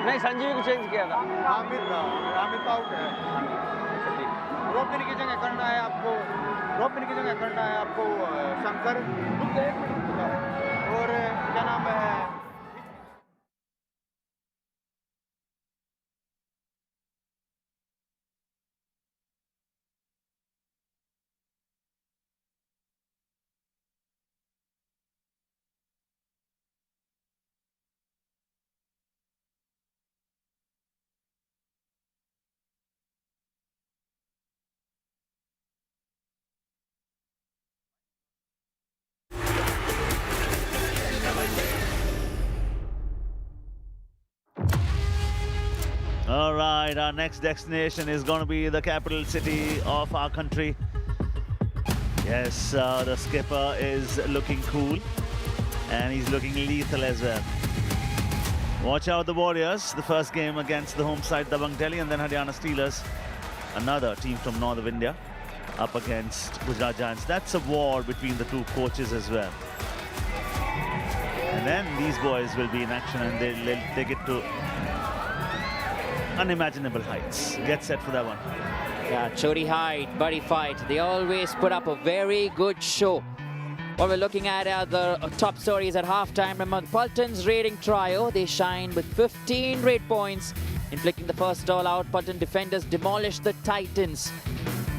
नहीं संजीवी को चेंज किया था हामिद आउट है रॉबिन की जगह करना है आपको शंकर और क्या नाम है All right, our next destination is going to be the capital city of our country. Yes, the skipper is looking cool and he's looking lethal as well. Watch out the Warriors, the first game against the home side Dabang Delhi, and then Haryana Steelers, another team from north of India, up against Gujarat Giants. That's a war between the two coaches as well. And then these boys will be in action and they get to unimaginable heights. Get set for that one. Yeah, Chori height, buddy fight. They always put up a very good show. What we're looking at are the top stories at halftime. Remember, Paltan's raiding trio, they shine with 15 raid points. Inflicting the first all-out, Paltan defenders demolished the Titans.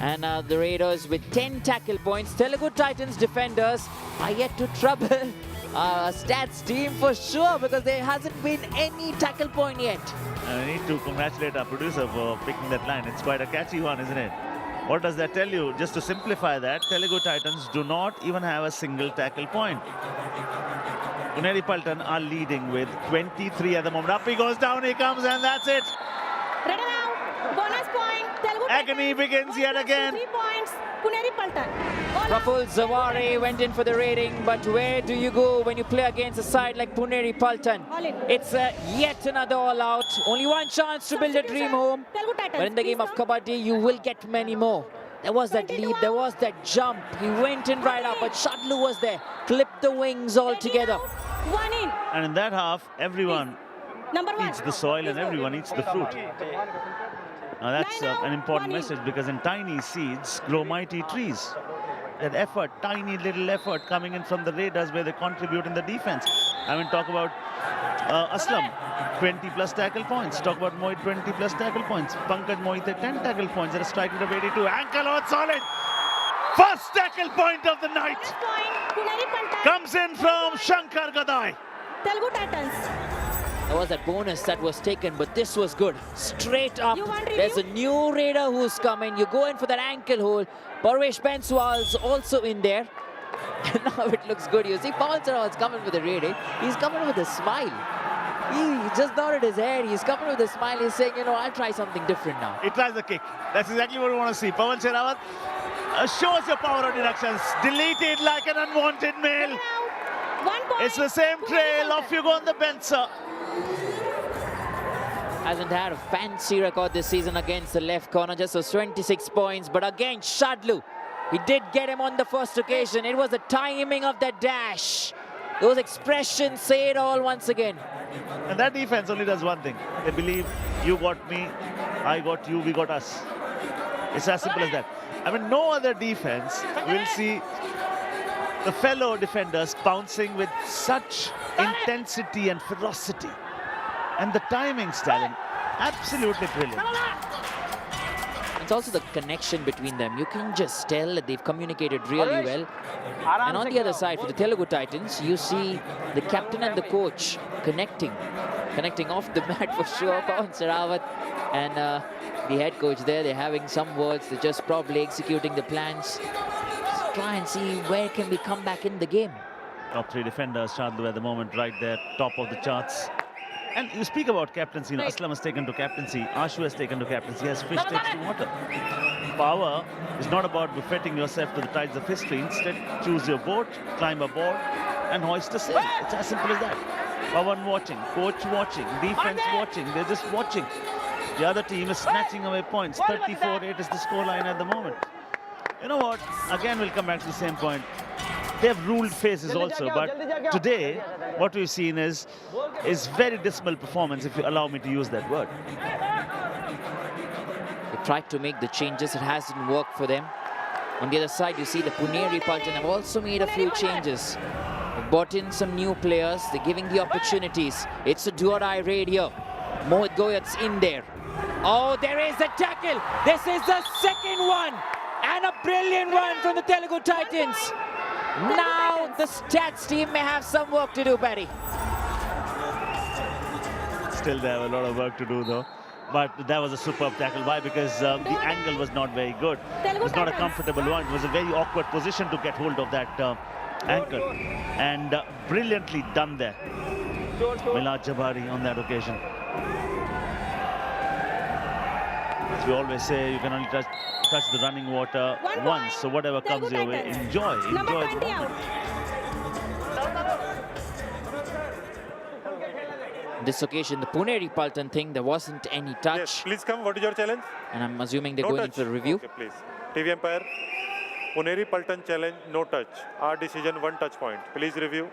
And the Raiders with 10 tackle points. Telugu Titans defenders are yet to trouble Stats team for sure, because there hasn't been any tackle point yet. And I need to congratulate our producer for picking that line. It's quite a catchy one, isn't it? What does that tell you? Just to simplify that, Telugu Titans do not even have a single tackle point. Puneri Paltan are leading with 23 at the moment. Up he goes, down he comes, and that's it. Ready now. Bonus point. Telugu Agony begins yet again. 3 points. Puneri Paltan. Praful Zawari went in for the rating, but where do you go when you play against a side like Puneri Paltan? All in. It's yet another all-out. Only one chance to build a dream home. Telugu Titans, But in the game of Kabaddi, you will get many more. There was that leap, there was that jump. He went in right up, but Shadlu was there. Clipped the wings all together. 1 in. And in that half, everyone Number 1. eats the soil and everyone eats the fruit. Now that's an important message, because in tiny seeds grow mighty trees. That effort, tiny little effort coming in from the Raiders, where they contribute in the defense. I mean, talk about Aslam, 20 plus tackle points. Talk about Mohit, 20 plus tackle points. Pankaj Mohit, 10 tackle points at a strike rate of 82. Ankle out solid. First tackle point of the night Bonus point, Puneri Paltan. comes in from Shankar Gadai. Telugu Titans. There was that bonus that was taken, but this was good. Straight up. You want review? There's a new raider who's coming. You go in for that ankle hold. Parvesh Banswal's also in there. And now it looks good. You see Pawan Sarawat's coming with a raid. He's coming with a smile. He just nodded his head. He's coming with a smile. He's saying, you know, I'll try something different now. He tries the kick. That's exactly what we want to see. Pawan Sarawat shows your power of deductions. Deleted like an unwanted male. Now, 1 point. It's the same Puneri trail. Paltan. Off you go on the bench, sir. Hasn't had a fancy record this season against the left corner. Just those 26 points. But again, Shadlu, he did get him on the first occasion. It was the timing of that dash. Those expressions say it all once again. And that defense only does one thing. They believe you got me, I got you, we got us. It's as simple as that. I mean, no other defense will see the fellow defenders pouncing with such intensity and ferocity. And the timing, Stalin, absolutely brilliant. It's also the connection between them. You can just tell that they've communicated really well. And on the other side, for the Telugu Titans, you see the captain and the coach connecting off the mat for sure. Pawan Sarawat and the head coach there, they're having some words. They're just probably executing the plans. Just try and see where can we come back in the game. Top three defenders, Shadlu at the moment, right there, top of the charts. And you speak about captaincy, you know, Aslam has taken to captaincy, Ashu has taken to captaincy, as fish takes to water. Power is not about buffeting yourself to the tides of history. Instead, choose your boat, climb aboard, and hoist a sail. It's as simple as that. Pawan watching, coach watching, defense watching, they're just watching. The other team is snatching away points. 34-8 is the scoreline at the moment. You know what? Again, we'll come back to the same point. They've ruled phases also, but today, what we've seen is very dismal performance, if you allow me to use that word. They tried to make the changes. It hasn't worked for them. On the other side, you see the Puneri Paltan have also made a few changes. They've brought in some new players. They're giving the opportunities. It's a do-or-die raid here. Mohit Goyat's in there. Oh, there is a tackle. This is the second one. And a brilliant one from the Telugu Titans. Now the stats team may have some work to do, Barry. Still, they have a lot of work to do, though. But that was a superb tackle. Why? Because the angle was not very good. It was not a comfortable one. It was a very awkward position to get hold of that ankle. And brilliantly done there. Milad Jabari on that occasion. As we always say, you can only touch the running water once. So whatever comes your way, enjoy the moment. This occasion, the Puneri Paltan thing, there wasn't any touch. Yes, please come. What is your challenge? And I'm assuming they're No going in touch. for a review. Okay, please. TV umpire. Puneri Paltan challenge, no touch. Our decision, 1 touch point. Please review.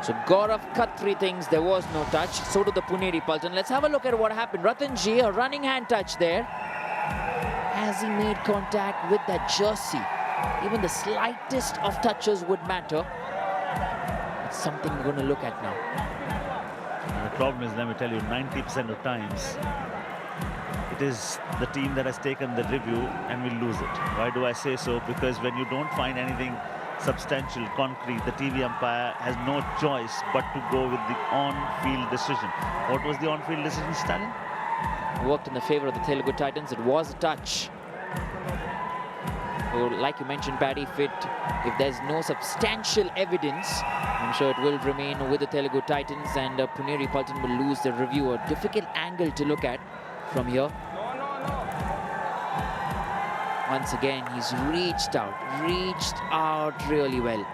So Gaurav Khatri thinks there was no touch. So do the Puneri Paltan. Let's have a look at what happened. Ratanji, a running hand touch there. Has he made contact with that jersey? Even the slightest of touches would matter. It's something we're going to look at now. And the problem is, let me tell you, 90% of times, it is the team that has taken the review and will lose it. Why do I say so? Because when you don't find anything substantial, concrete, the TV umpire has no choice but to go with the on-field decision. What was the on-field decision, Stalin? Worked in the favor of the Telugu Titans. It was a touch. So, like you mentioned, Paddy, if there's no substantial evidence, I'm sure it will remain with the Telugu Titans, and Puneri Paltan will lose the review. A difficult angle to look at from here. Once again, he's reached out really well.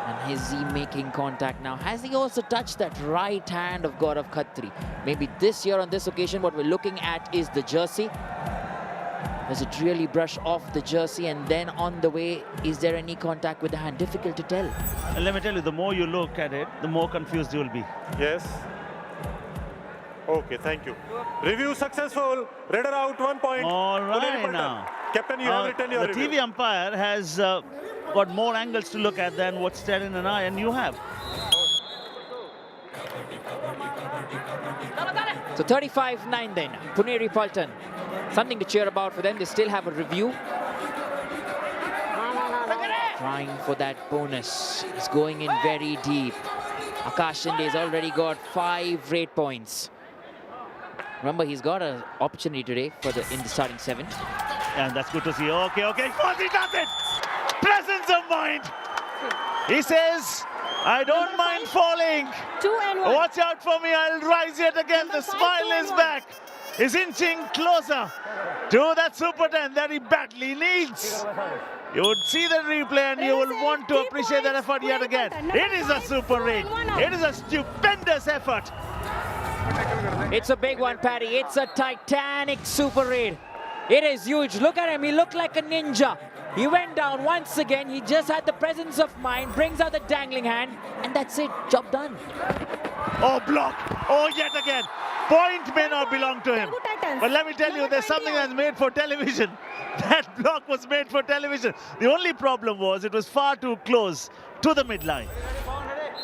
And is he making contact now? Has he also touched that right hand of Gaurav Khatri? Maybe this year on this occasion, what we're looking at is the jersey. Does it really brush off the jersey? And then on the way, is there any contact with the hand? Difficult to tell. And let me tell you, the more you look at it, the more confused you will be. Yes. Okay, thank you. Review successful. Raider out, 1 point. All Puneri right Paltan. now. Captain, you have written your the review. TV umpire has got more angles to look at than what Stalin and you have. So So 35-9 then. Puneri Paltan. Something to cheer about for them. They still have a review. Trying for that bonus. He's going in very deep. Akash Shinde has already got 5 rate points. Remember, he's got an opportunity today in the starting 7. And that's good to see. Okay. He does it! Presence of mind! He says, I don't mind falling. 2 and 1. Watch out for me, I'll rise yet again. The smile is back. He's inching closer to that Super 10 that he badly needs. You would see the replay and you will want to appreciate that effort yet again. It is a super raid. It is a stupendous effort. It's a big one, Paddy. It's a titanic super raid. It is huge. Look at him. He looked like a ninja. He went down once again. He just had the presence of mind, brings out the dangling hand, and that's it. Job done. Oh, block. Oh, yet again. Point may not belong to him. Telugu Titans. But let me tell you, there's something that's made for television. That block was made for television. The only problem was it was far too close to the midline.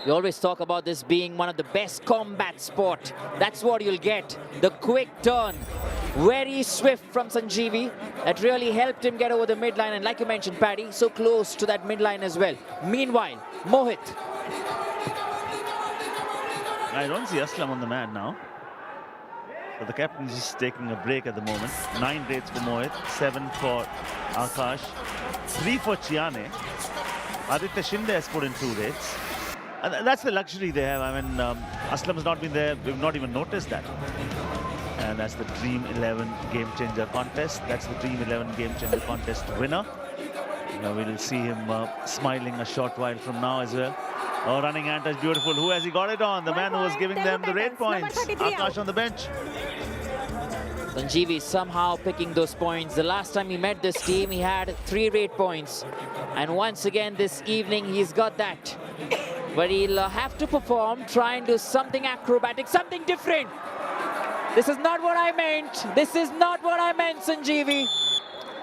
We always talk about this being one of the best combat sport. That's what you'll get. The quick turn. Very swift from Sanjeevi. That really helped him get over the midline. And like you mentioned, Paddy, so close to that midline as well. Meanwhile, Mohit. I don't see Aslam on the mat now. So the captain is just taking a break at the moment. 9 rates for Mohit, 7 for Akash, 3 for Chiane. Aditya Shinde has put in 2 rates. And that's the luxury they have. I mean, Aslam has not been there. We've not even noticed that. And that's the Dream 11 Game Changer contest. That's the Dream 11 Game Changer contest winner. We'll see him smiling a short while from now as well. Oh, running hand touch, beautiful. Who has he got it on? The man who was giving them the rate points. Akash on the bench. Sanjeevi somehow picking those points. The last time he met this team, he had 3 rate points. And once again this evening, he's got that. But he'll have to perform, try and do something acrobatic, something different. This is not what I meant. This is not what I meant, Sanjeevi.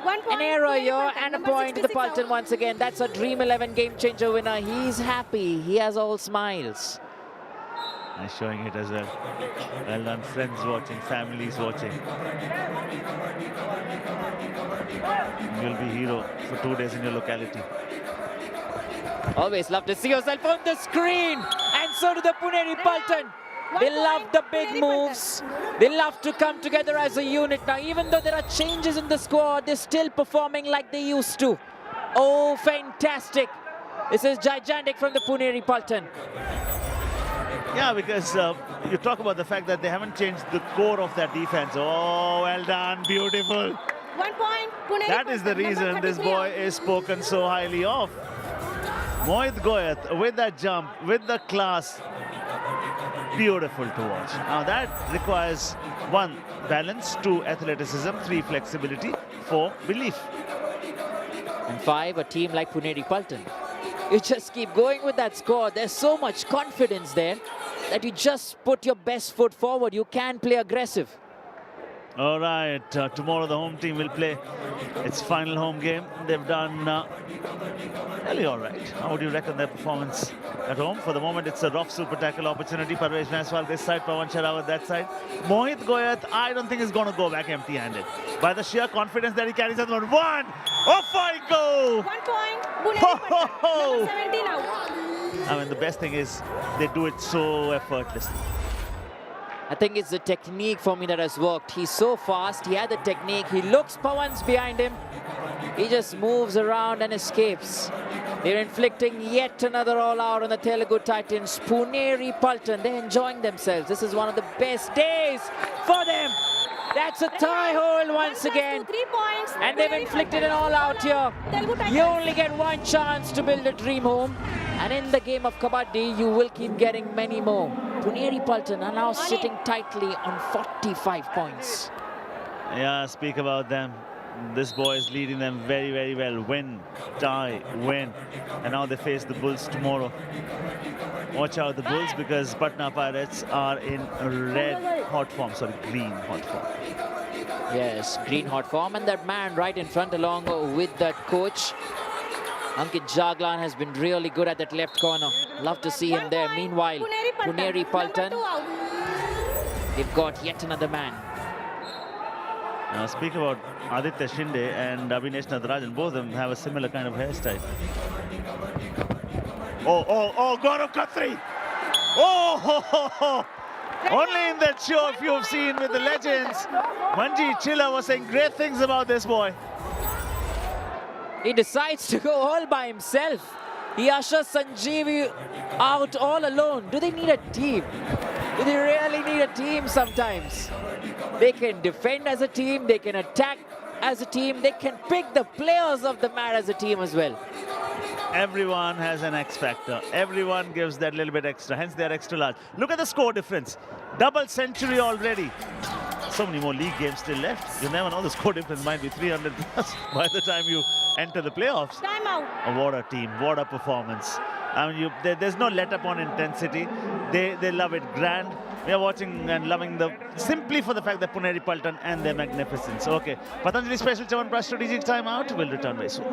1 point. An error Puneri here Paltan, and a number point to the 66 Paltan out. once again. That's a Dream 11 Game Changer winner. He's happy. He has all smiles. And showing it as well. Well done, friends watching, families watching. You'll be hero for 2 days in your locality. Always love to see yourself on the screen. And so do the Puneri Paltan. They love the big moves. They love to come together as a unit. Now, even though there are changes in the squad, they're still performing like they used to. Oh, fantastic. This is gigantic from the Puneri Paltan. Yeah, because you talk about the fact that they haven't changed the core of that defense. Oh, well done, beautiful. 1 point. Puneri That is the Paltan, reason number this 33 boy out. is spoken so highly of. Mohit Goyat with that jump, with the class. Beautiful to watch. Now that requires 1, balance, 2, athleticism, 3, flexibility, 4, belief. And 5, a team like Puneri Paltan. You just keep going with that score. There's so much confidence there that you just put your best foot forward. You can play aggressive. All right, tomorrow the home team will play its final home game. They've done really all right. How would you reckon their performance at home? For the moment, it's a rough super tackle opportunity. Parvesh Naiswal this side, Pawan Sharawat that side. Mohit Goyat, I don't think is going to go back empty-handed. By the sheer confidence that he carries at the moment. 1! Off I go! 1 point. Puneri Paltan, number 17 out. I mean, the best thing is they do it so effortlessly. I think it's the technique for me that has worked. He's so fast. He had the technique. He looks Pawan's behind him. He just moves around and escapes. They're inflicting yet another all-out on the Telugu Titans. Puneri Paltan, they're enjoying themselves. This is one of the best days for them. That's a tie hold once again. 3 points. And they've inflicted an all-out here. Telugu Titans. You only get 1 chance to build a dream home. And in the game of Kabaddi, you will keep getting many more. Puneri Paltan are now sitting tightly on 45 points. Yeah, speak about them. This boy is leading them very, very well. Win, tie, win. And now they face the Bulls tomorrow. Watch out the Bulls because Patna Pirates are in red hot form. Sorry, green hot form. Yes, green hot form. And that man right in front along with that coach. Ankit Jaglan has been really good at that left corner. Love to see him there. Meanwhile, Puneri Paltan. They've got yet another man. Now, speak about Aditya Shinde and Abhinesh Natarajan. Both of them have a similar kind of hairstyle. Oh, Gaurav Khatri. Oh. Only in that show, if you have seen with the legends, Manji Chilla was saying great things about this boy. He decides to go all by himself. He ushers Sanjeevi out all alone. Do they need a team? Do they really need a team sometimes? They can defend as a team, they can attack as a team, they can pick the players of the mat as a team as well. Everyone has an X factor. Everyone gives that little bit extra, hence they are extra large. Look at the score difference. Double century already. So many more league games still left. You never know, the score difference might be 300 plus by the time you enter the playoffs. Time out. What a team, what a performance. I mean, there's no let up on intensity. They love it grand. We are watching and loving simply for the fact that Puneri Paltan and their magnificence. Okay, Patanjali special Chyawanprash strategic timeout. We'll return very soon.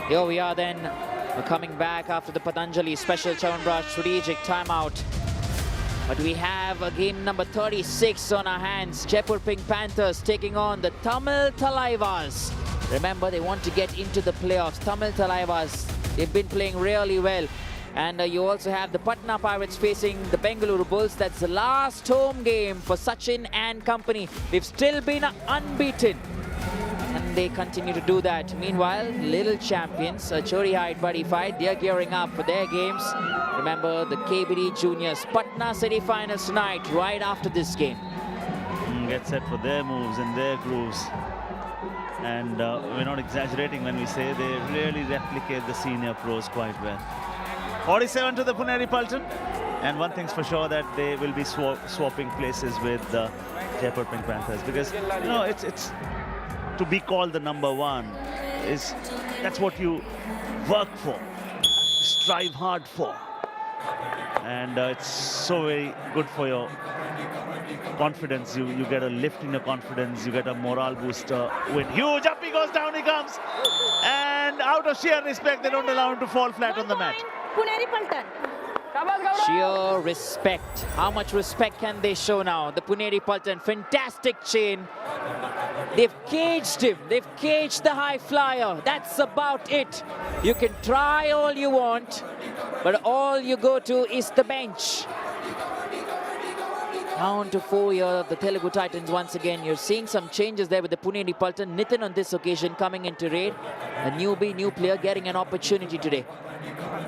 Here we are then. We're coming back after the Patanjali special Chyawanprash strategic timeout. But we have a game number 36 on our hands. Jaipur Pink Panthers taking on the Tamil Thalaivas. Remember, they want to get into the playoffs. Tamil Thalaivas, they've been playing really well. And you also have the Patna Pirates facing the Bengaluru Bulls. That's the last home game for Sachin and company. They've still been unbeaten. And they continue to do that. Meanwhile, little champions, a Chori Height Buddy fight, they're gearing up for their games. Remember, the KBD Juniors Patna City Finals tonight, right after this game. Get set for their moves and their grooves. And we're not exaggerating when we say they really replicate the senior pros quite well. 47 to the Puneri Paltan. And one thing's for sure, that they will be swapping places with the Jaipur Pink Panthers. Because, you know, it's to be called the number one, that's what you work for, strive hard for. And it's so very good for your confidence. You get a lift in your confidence, you get a morale booster win. Huge, up he goes, down he comes. And out of sheer respect, they don't allow him to fall flat on the mat. Puneri Paltan. Sheer respect. How much respect can they show now? The Puneri Paltan, fantastic chain. They've caged him. They've caged the high flyer. That's about it. You can try all you want, but all you go to is the bench. Down to 4 here, the Telugu Titans once again. You're seeing some changes there with the Puneri Paltan. Nitin on this occasion coming into raid. A newbie, new player getting an opportunity today.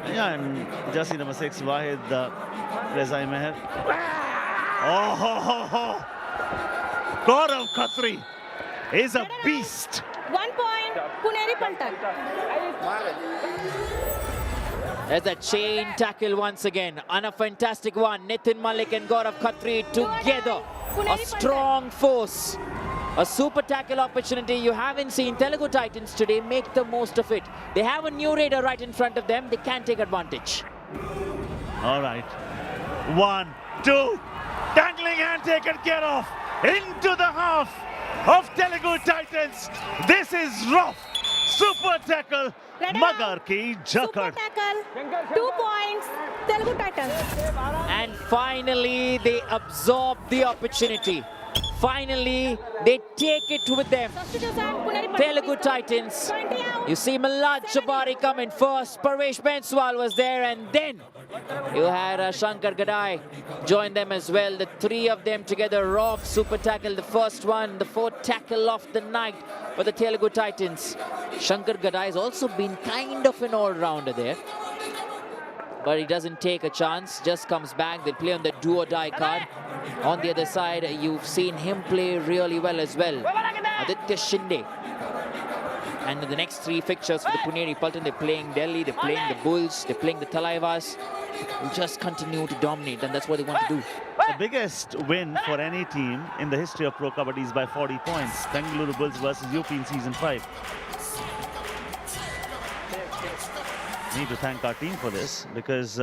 Yeah, and jersey number 6, Wahid Rezai Meher. Oh, ho, ho, ho. Gaurav Khatri is a beast. 1 point, Puneri Paltan. There's a chain tackle once again. And a fantastic one. Nitin Malik and Gaurav Khatri together. A strong force. A super tackle opportunity you haven't seen. Telugu Titans today make the most of it. They have a new raider right in front of them. They can take advantage. All right. 1, 2. Dangling hand taken care of. Into the half of Telugu Titans. This is rough. Super tackle. Magarki Super Jakar. tackle. 2 points. Telugu Titans. And finally, they absorb the opportunity. Finally, they take it with them. Substitution, Puneri Paltan, Telugu please come. Titans. 20 out. You see Milad Jabari coming first. Paresh Benswal was there, and then you had Shankar Gadai join them as well. The three of them together, rough super tackle, the first one, the fourth tackle of the night for the Telugu Titans. Shankar Gadai has also been kind of an all-rounder there, but he doesn't take a chance, just comes back. They play on the do-or-die card. On the other side, you've seen him play really well as well. Aditya Shinde. And in the next three fixtures for the Puneri Paltan, they're playing Delhi, they're playing the Bulls, they're playing the Talaivas. Who just continue to dominate, and that's what they want to do. The biggest win for any team in the history of Pro Kabaddi is by 40 points. Bengaluru Bulls versus UP in Season 5. Need to thank our team for this, because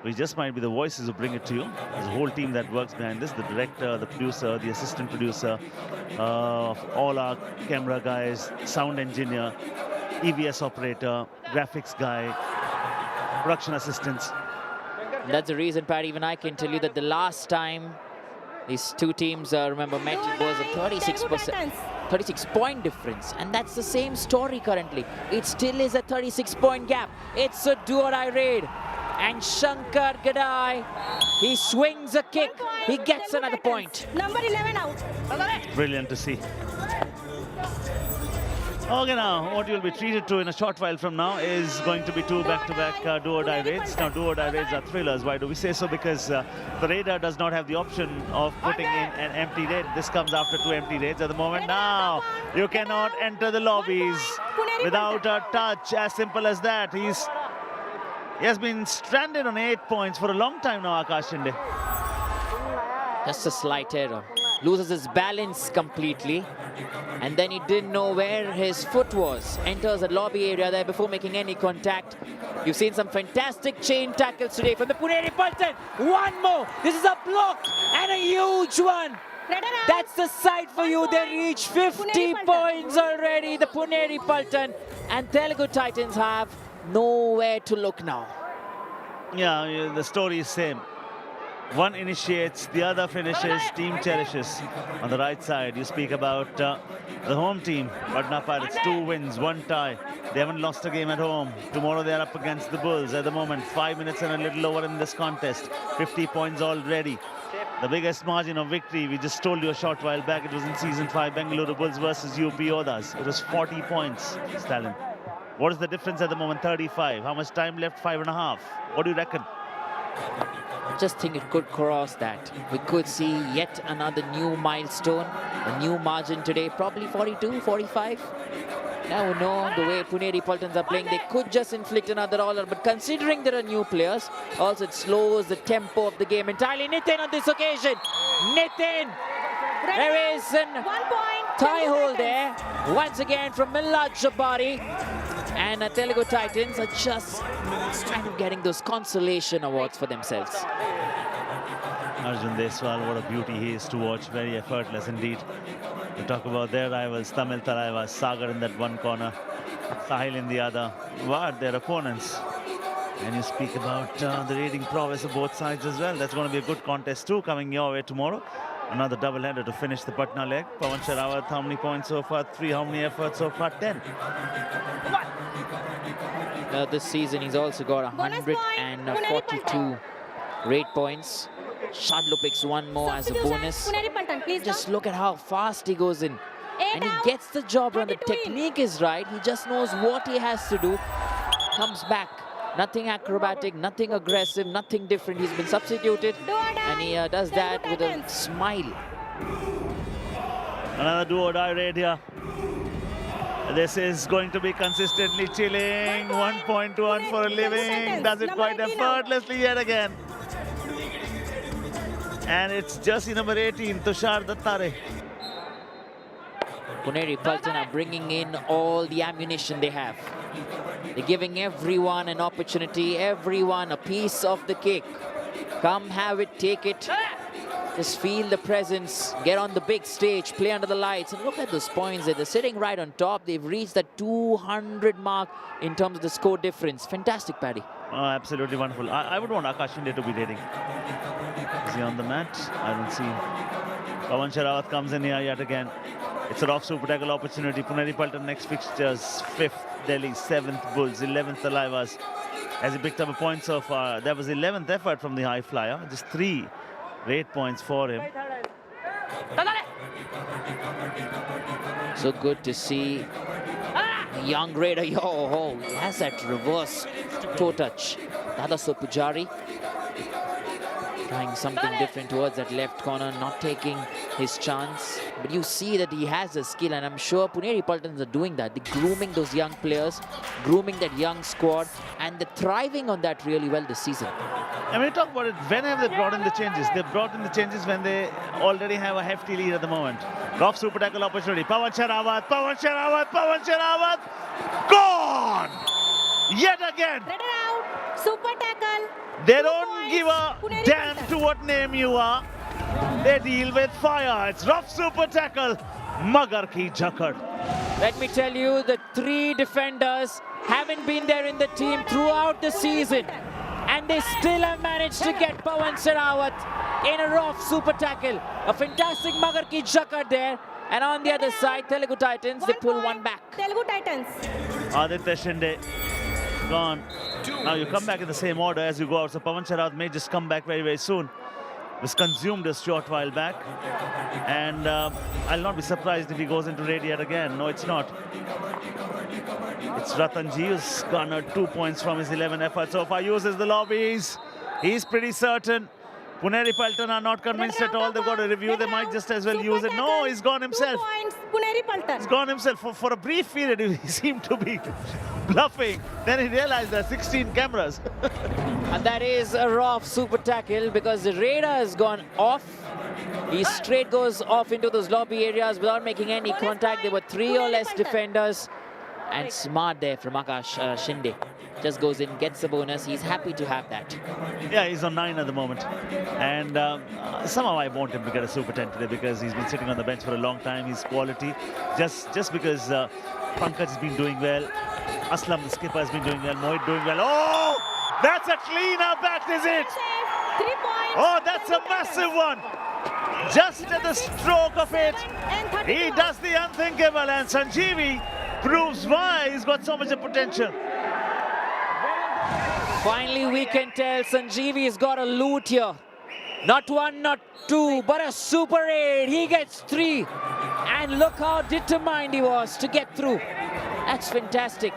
we just might be the voices who bring it to you. There's a whole team that works behind this, the director, the producer, the assistant producer, all our camera guys, sound engineer, EVS operator, graphics guy, production assistants. And that's the reason, Pat, even I can tell you that the last time these two teams, remember, met, it was a 36-point difference. And that's the same story currently. It still is a 36-point gap. It's a do-or-die raid. And Shankar Gadai, he swings a kick. He gets another point. Number 11 out. Brilliant to see. Okay, now what you'll be treated to in a short while from now is going to be two back-to-back do-or-die raids. Now, do-or-die raids are thrillers. Why do we say so? Because the raider does not have the option of putting in an empty raid. This comes after two empty raids at the moment. Now, you cannot enter the lobbies without a touch. As simple as that. He has been stranded on 8 points for a long time now, Akash Shinde. Just a slight error. Loses his balance completely. And then he didn't know where his foot was. Enters the lobby area there before making any contact. You've seen some fantastic chain tackles today from the Puneri Paltan. One more. This is a block and a huge one. That's the side for you. They reach 50 points already, the Puneri Paltan. And Telugu Titans have nowhere to look now. Yeah, the story is same. One initiates, the other finishes, team cherishes. On the right side, you speak about the home team, Patna Pirates, 2 wins, 1 tie. They haven't lost a game at home. Tomorrow they're up against the Bulls. At the moment, 5 minutes and a little over in this contest. 50 points already. The biggest margin of victory, we just told you a short while back, it was in Season 5, Bengaluru Bulls versus UP Odas. It was 40 points, Stalin. What is the difference at the moment? 35. How much time left? 5.5. What do you reckon? I just think it could cross that. We could see yet another new milestone, a new margin today, probably 42, 45. Now we know the way Puneri Paltans are playing, they could just inflict another all, but considering there are new players, also it slows the tempo of the game entirely. Nitin on this occasion. Nitin! There is an 1 point. tie hold there. Once again from Milad Jabari. And Telugu Titans are just kind of getting those consolation awards for themselves. Arjun Deswal, what a beauty he is to watch. Very effortless indeed. We talk about their rivals, Tamil Talaivas, Sagar in that one corner, Sahil in the other. What, their opponents. And you speak about the raiding prowess of both sides as well. That's going to be a good contest too, coming your way tomorrow. Another double-header to finish the Patna leg. Pawan Sherawat, how many points so far? 3. How many efforts so far? 10. This season he's also got 142 raid points. Shadlu picks one more as a bonus. Puneri Paltan, please Just come. look at how fast he goes in. 8 And he out. gets the job done. The 22 in. technique is right. He just knows what he has to do. Comes back. Nothing acrobatic, nothing aggressive, nothing different. He's been substituted. And he does that with a smile. Another do-or-die raid here. This is going to be consistently chilling. 1.1 for a living. Does it quite effortlessly yet again. And it's jersey number 18, Tushar Dattare. Puneri Paltan are bringing in all the ammunition they have. They're giving everyone an opportunity, everyone a piece of the cake. Come have it, take it. Just feel the presence, get on the big stage, play under the lights, and look at those points there. They're sitting right on top. They've reached the 200 mark in terms of the score difference. Fantastic, Paddy. Absolutely wonderful. I would want Akash Shinde to be leading. Is he on the mat? I don't see him. Pawan Sherawat comes in here yet again. It's a rough super tackle opportunity. Puneri Paltan next fixtures, 5th Delhi, 7th Bulls, 11th Alaivas. As he picked up a point so far, that was 11th effort from the high flyer. Just 3 great points for him. So good to see the young raider. He has that reverse toe touch. Dadaso Pujari trying something different towards that left corner, not taking his chance. But you see that he has a skill, and I'm sure Puneri Paltans are doing that. They're grooming those young players, grooming that young squad, and they're thriving on that really well this season. And when you talk about it, when have they brought in the changes? They brought in the changes when they already have a hefty lead at the moment. Rough super tackle opportunity. Pawan Sherawat, Pawan Sherawat, Pawan Sherawat. Gone! Yet again. Red out. Super tackle. They don't give a damn to what name you are. They deal with fire. It's rough super tackle. Magar ki jakad. Let me tell you, the 3 defenders haven't been there in the team throughout the season. And they still have managed to get Pawan Sherawat in a rough super tackle. A fantastic Magar ki jakad there. And on the other side, Telugu Titans, they pull one back. Telugu Titans. Aditya Shinde gone. Now you come back in the same order as you go out. So Pawan Sherawat may just come back very, very soon. Was consumed a short while back. And I'll not be surprised if he goes into raid yet again. No, it's not. It's Ratanji who's garnered 2 points from his 11 efforts so far. Uses the lobbies. He's pretty certain. Puneri Paltan are not convinced at all. They've got a review. They might just as well use it. No, he's gone himself. 2 points. Puneri Paltan. He's gone himself. For a brief period, he seemed to be bluffing. Then he realized there are 16 cameras. And that is a rough super tackle because the raider has gone off. He straight goes off into those lobby areas without making any contact. There were 3 or less defenders. And smart there from Akash Shinde. Just goes in, gets the bonus. He's happy to have that. Yeah, he's on 9 at the moment. And somehow I want him to get a super 10 today because he's been sitting on the bench for a long time. He's quality. Just because Pankaj has been doing well. Aslam, the skipper, has been doing well. Mohit doing well. Oh! That's a cleaner bat, is it? 3 points. Oh, that's a massive one. Just at the stroke of it, he does the unthinkable, and Sanjeevi proves why he's got so much of potential. Finally, we can tell Sanjeevi's got a loot here. Not 1, not 2, but a super 8. He gets 3. And look how determined he was to get through. That's fantastic.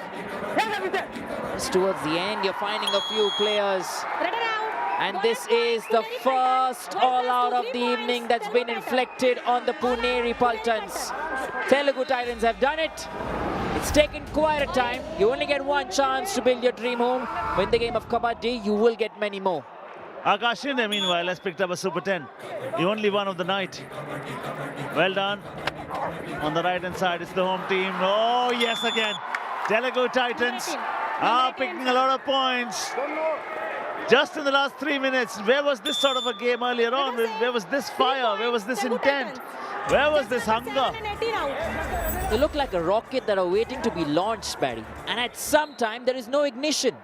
Just towards the end, you're finding a few players. And this is the first all-out of the evening that's been inflicted on the Puneri Paltans. Telugu Titans have done it. It's taken quite a time. You only get 1 chance to build your dream home. Win the game of Kabaddi, you will get many more. Akash Shinde, meanwhile, has picked up a super 10. The only one of the night. Well done. On the right-hand side, it's the home team. Oh, yes, again. Telugu Titans are picking a lot of points. Just in the last 3 minutes, where was this sort of a game earlier on? Where was this fire? Where was this intent? Where was this hunger? They look like a rocket that are waiting to be launched, Barry. And at some time, there is no ignition.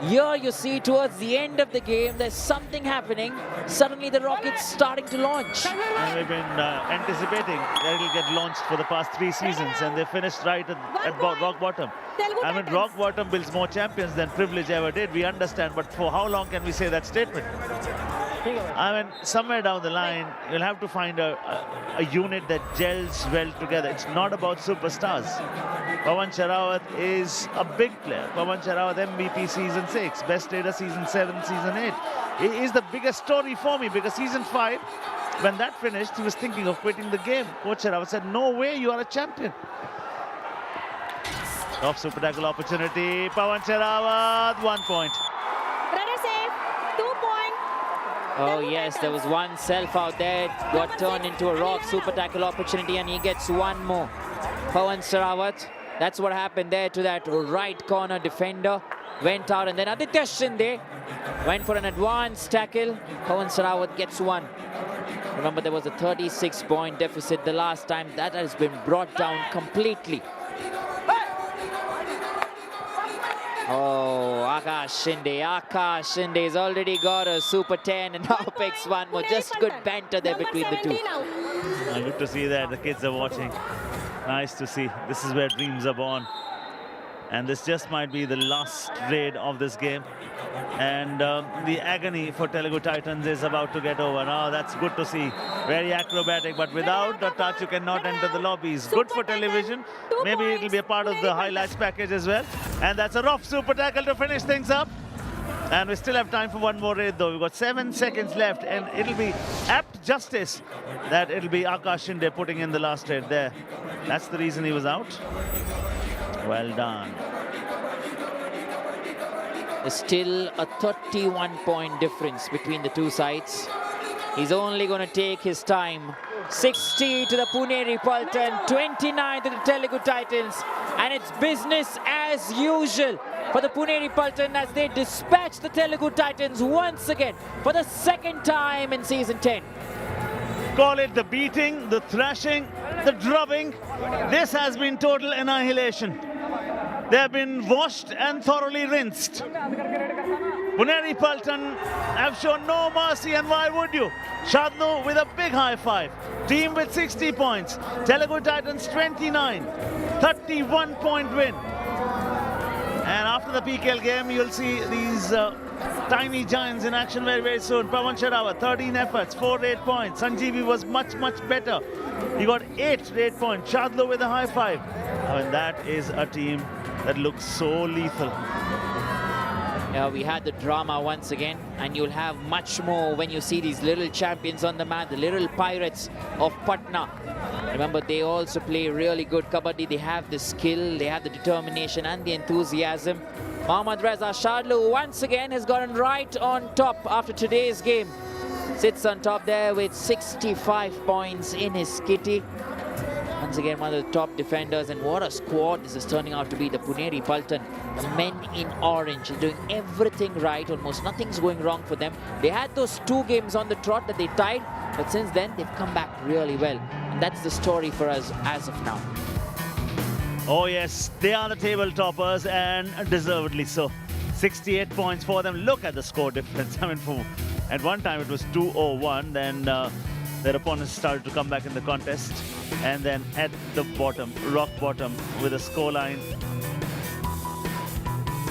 Here you see towards the end of the game, there's something happening. Suddenly the rocket's starting to launch. And we've been anticipating that it'll get launched for the past 3 seasons, and they finished right at rock bottom. I mean, rock bottom builds more champions than privilege ever did. We understand, but for how long can we say that statement? I mean, somewhere down the line, you'll have to find a unit that gels well together. It's not about superstars. Pawan Sherawat is a big player. Pawan Sherawat MVP season 6, best raider season 7, season 8. He is the biggest story for me because season 5, when that finished, he was thinking of quitting the game. Coach Sherawat said, no way, you are a champion. Top super tackle opportunity. Pawan Sherawat, 1 point. Runner safe, 2 points. Oh yes, there was one self out there, got turned into a rock, super tackle opportunity, and he gets one more. Pawan Sarawat, that's what happened there to that right corner defender. Went out, and then Aditya Shinde went for an advanced tackle. Pawan Sarawat gets one. Remember, there was a 36-point deficit the last time. That has been brought down completely. Oh, Akash Shinde has already got a super 10 and now picks one more. Just good banter there between the two. Good to see that the kids are watching. Nice to see. This is where dreams are born. And this just might be the last raid of this game. And the agony for Telugu Titans is about to get over. Now that's good to see. Very acrobatic, but without a touch, you cannot enter the lobbies. Good for television. Maybe it'll be a part of the highlights package as well. And that's a rough super tackle to finish things up. And we still have time for one more raid, though. We've got 7 seconds left, and it'll be apt justice that it'll be Akash Shinde putting in the last raid there. That's the reason he was out. Well done. There's still a 31-point difference between the two sides. He's only going to take his time. 60 to the Puneri Paltan, 29 to the Telugu Titans. And it's business as usual for the Puneri Paltan as they dispatch the Telugu Titans once again for the second time in Season 10. Call it the beating, the thrashing, the drubbing. This has been total annihilation. They have been washed and thoroughly rinsed. Puneri Paltan have shown no mercy, and why would you? Shadnu with a big high five. Team with 60 points. Telugu Titans 29. 31-point win. And after the PKL game, you'll see these tiny giants in action very, very soon. Pawan Sarawat, 13 efforts, 4 raid points. Sanjeevi was much, much better. He got 8 raid points. Shadlu with a high five. I mean, that is a team that looks so lethal. Yeah, we had the drama once again, and you'll have much more when you see these little champions on the mat, the little pirates of Patna. Remember, they also play really good Kabaddi. They have the skill, they have the determination and the enthusiasm. Mohammad Reza Shadlu once again has gotten right on top after today's game. Sits on top there with 65 points in his kitty. Once again, one of the top defenders, and what a squad this is turning out to be. The Puneri Paltan, the men in orange, doing everything right. Almost nothing's going wrong for them. They had those 2 games on the trot that they tied, but since then they've come back really well. And that's the story for us as of now. Oh yes, they are the table toppers, and deservedly so. 68 points for them. Look at the score difference. I mean, at one time it was 2-0-1, then their opponents started to come back in the contest, and then at the bottom, rock bottom, with a scoreline.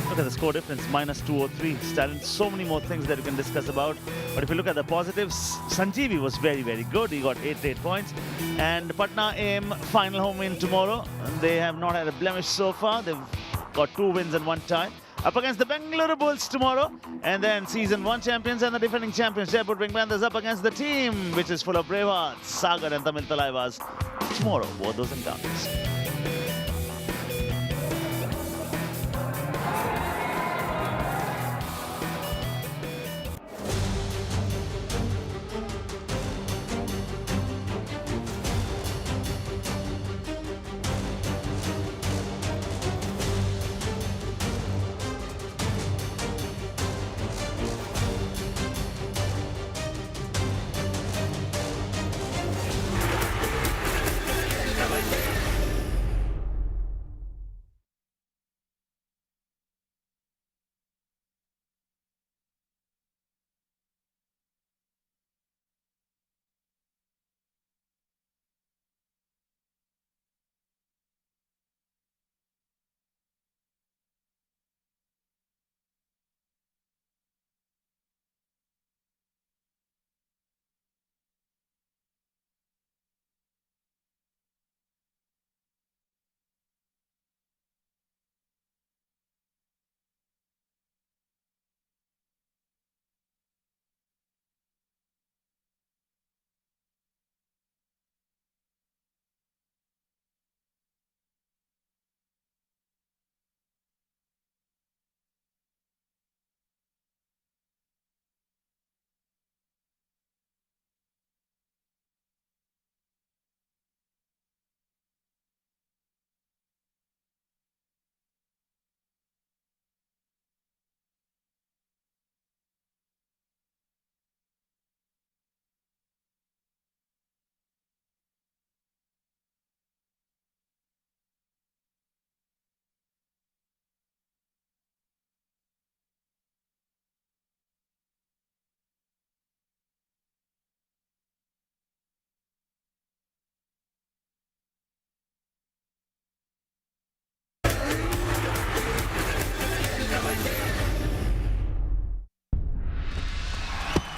Look at the score difference, -203. Stalin, so many more things that you can discuss about. But if you look at the positives, Sanjeevi was very, very good. He got 8 points. And Patna aim final home win tomorrow. They have not had a blemish so far. They've got 2 wins and 1 tie. Up against the Bengaluru Bulls tomorrow. And then Season 1 champions and the defending champions, Jaipur Pink Panthers, up against the team, which is full of brave hearts, Sagar and Tamil Talaivas. Tomorrow, both those encounters.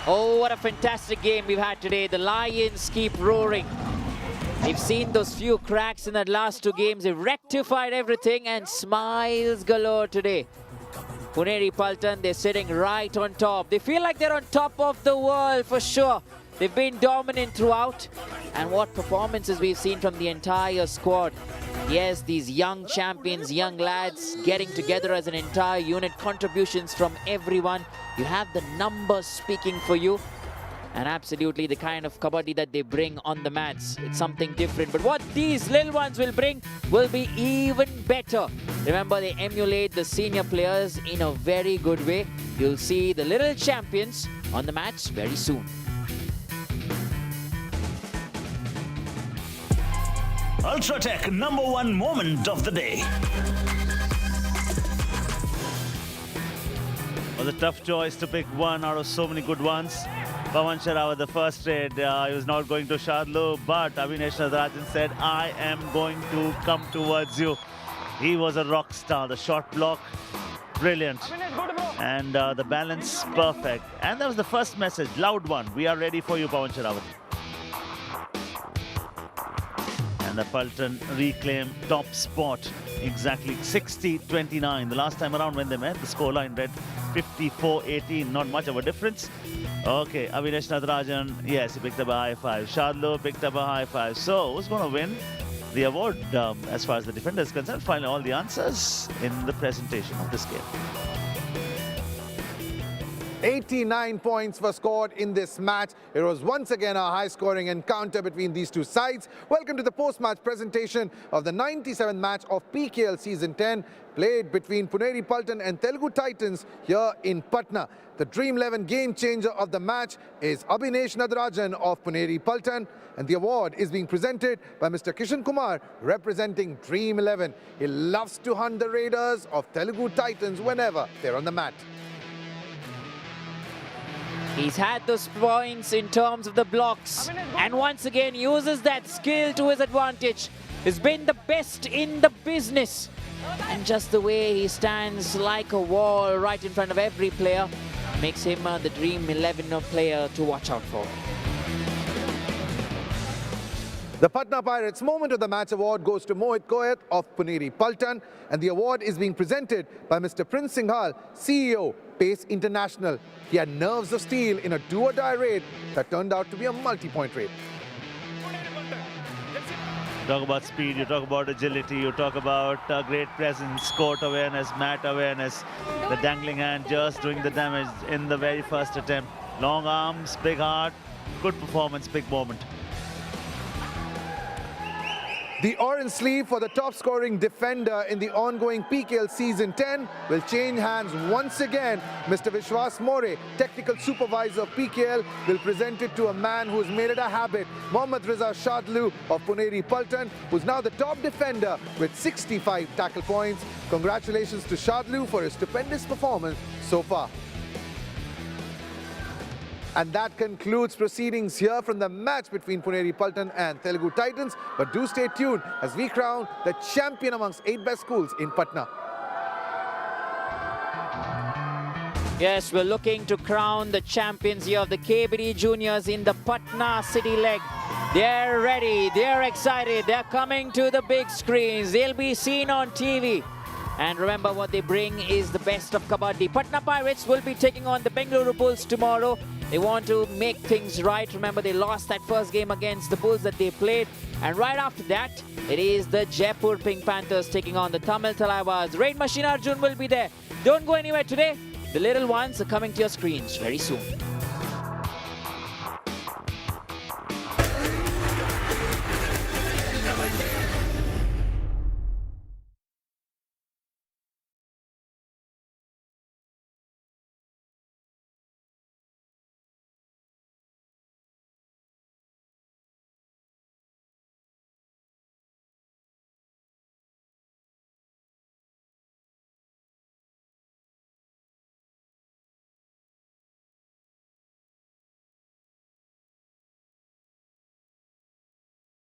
Oh, what a fantastic game we've had today. The Lions keep roaring. We've seen those few cracks in the last two games. They've rectified everything and smiles galore today. Puneri Paltan, they're sitting right on top. They feel like they're on top of the world for sure. They've been dominant throughout. And what performances we've seen from the entire squad. Yes, these young champions, young lads getting together as an entire unit. Contributions from everyone. You have the numbers speaking for you. And absolutely the kind of kabaddi that they bring on the mats. It's something different. But what these little ones will bring will be even better. Remember, they emulate the senior players in a very good way. You'll see the little champions on the mats very soon. Ultratech #1 moment of the day. It was a tough choice to pick one out of so many good ones. Pawan Sherawat, the first trade, he was not going to Shadlu, but Avinash Natarajan said, I am going to come towards you. He was a rock star. The short block, brilliant. And the balance, perfect. And that was the first message, loud one. We are ready for you, Pawan Sherawat. And the Paltan reclaim top spot. Exactly 60-29. The last time around when they met, the scoreline read 54-18. Not much of a difference. Okay, Avinash Natarajan, yes, he picked up a high five. Shadlu picked up a high five. So, who's going to win the award as far as the defender is concerned? Finally, all the answers in the presentation of this game. 89 points were scored in this match. It was once again a high-scoring encounter between these two sides. Welcome to the post-match presentation of the 97th match of PKL Season 10, played between Puneri Paltan and Telugu Titans here in Patna. The Dream 11 game changer of the match is Abhinesh Nadarajan of Puneri Paltan, and the award is being presented by Mr. Kishan Kumar, representing Dream 11. He loves to hunt the raiders of Telugu Titans whenever they're on the mat. He's had those points in terms of the blocks and once again uses that skill to his advantage. He's been the best in the business. And just the way he stands like a wall right in front of every player makes him the Dream 11 player to watch out for. The Patna Pirates Moment of the Match award goes to Mohit Koyat of Puneri Paltan, and the award is being presented by Mr. Prince Singhal, CEO, Pace International. He had nerves of steel in a do-or-die raid that turned out to be a multi-point raid. You talk about speed, you talk about agility, you talk about great presence, court awareness, mat awareness, the dangling hand just doing the damage in the very first attempt. Long arms, big heart, good performance, big moment. The orange sleeve for the top-scoring defender in the ongoing PKL Season 10 will change hands once again. Mr. Vishwas More, technical supervisor of PKL, will present it to a man who's made it a habit, Mohammad Riza Shadlu of Puneri Paltan, who's now the top defender with 65 tackle points. Congratulations to Shadlu for his stupendous performance so far. And that concludes proceedings here from the match between Puneri Paltan and Telugu Titans. But do stay tuned as we crown the champion amongst 8 best schools in Patna. Yes, we're looking to crown the champions here of the Kabaddi Juniors in the Patna City leg. They're ready, they're excited, they're coming to the big screens. They'll be seen on TV. And remember, what they bring is the best of Kabaddi. Patna Pirates will be taking on the Bengaluru Bulls tomorrow. They want to make things right. Remember, they lost that first game against the Bulls that they played. And right after that, it is the Jaipur Pink Panthers taking on the Tamil Talaiwas. Rain Machine Arjun will be there. Don't go anywhere today. The little ones are coming to your screens very soon.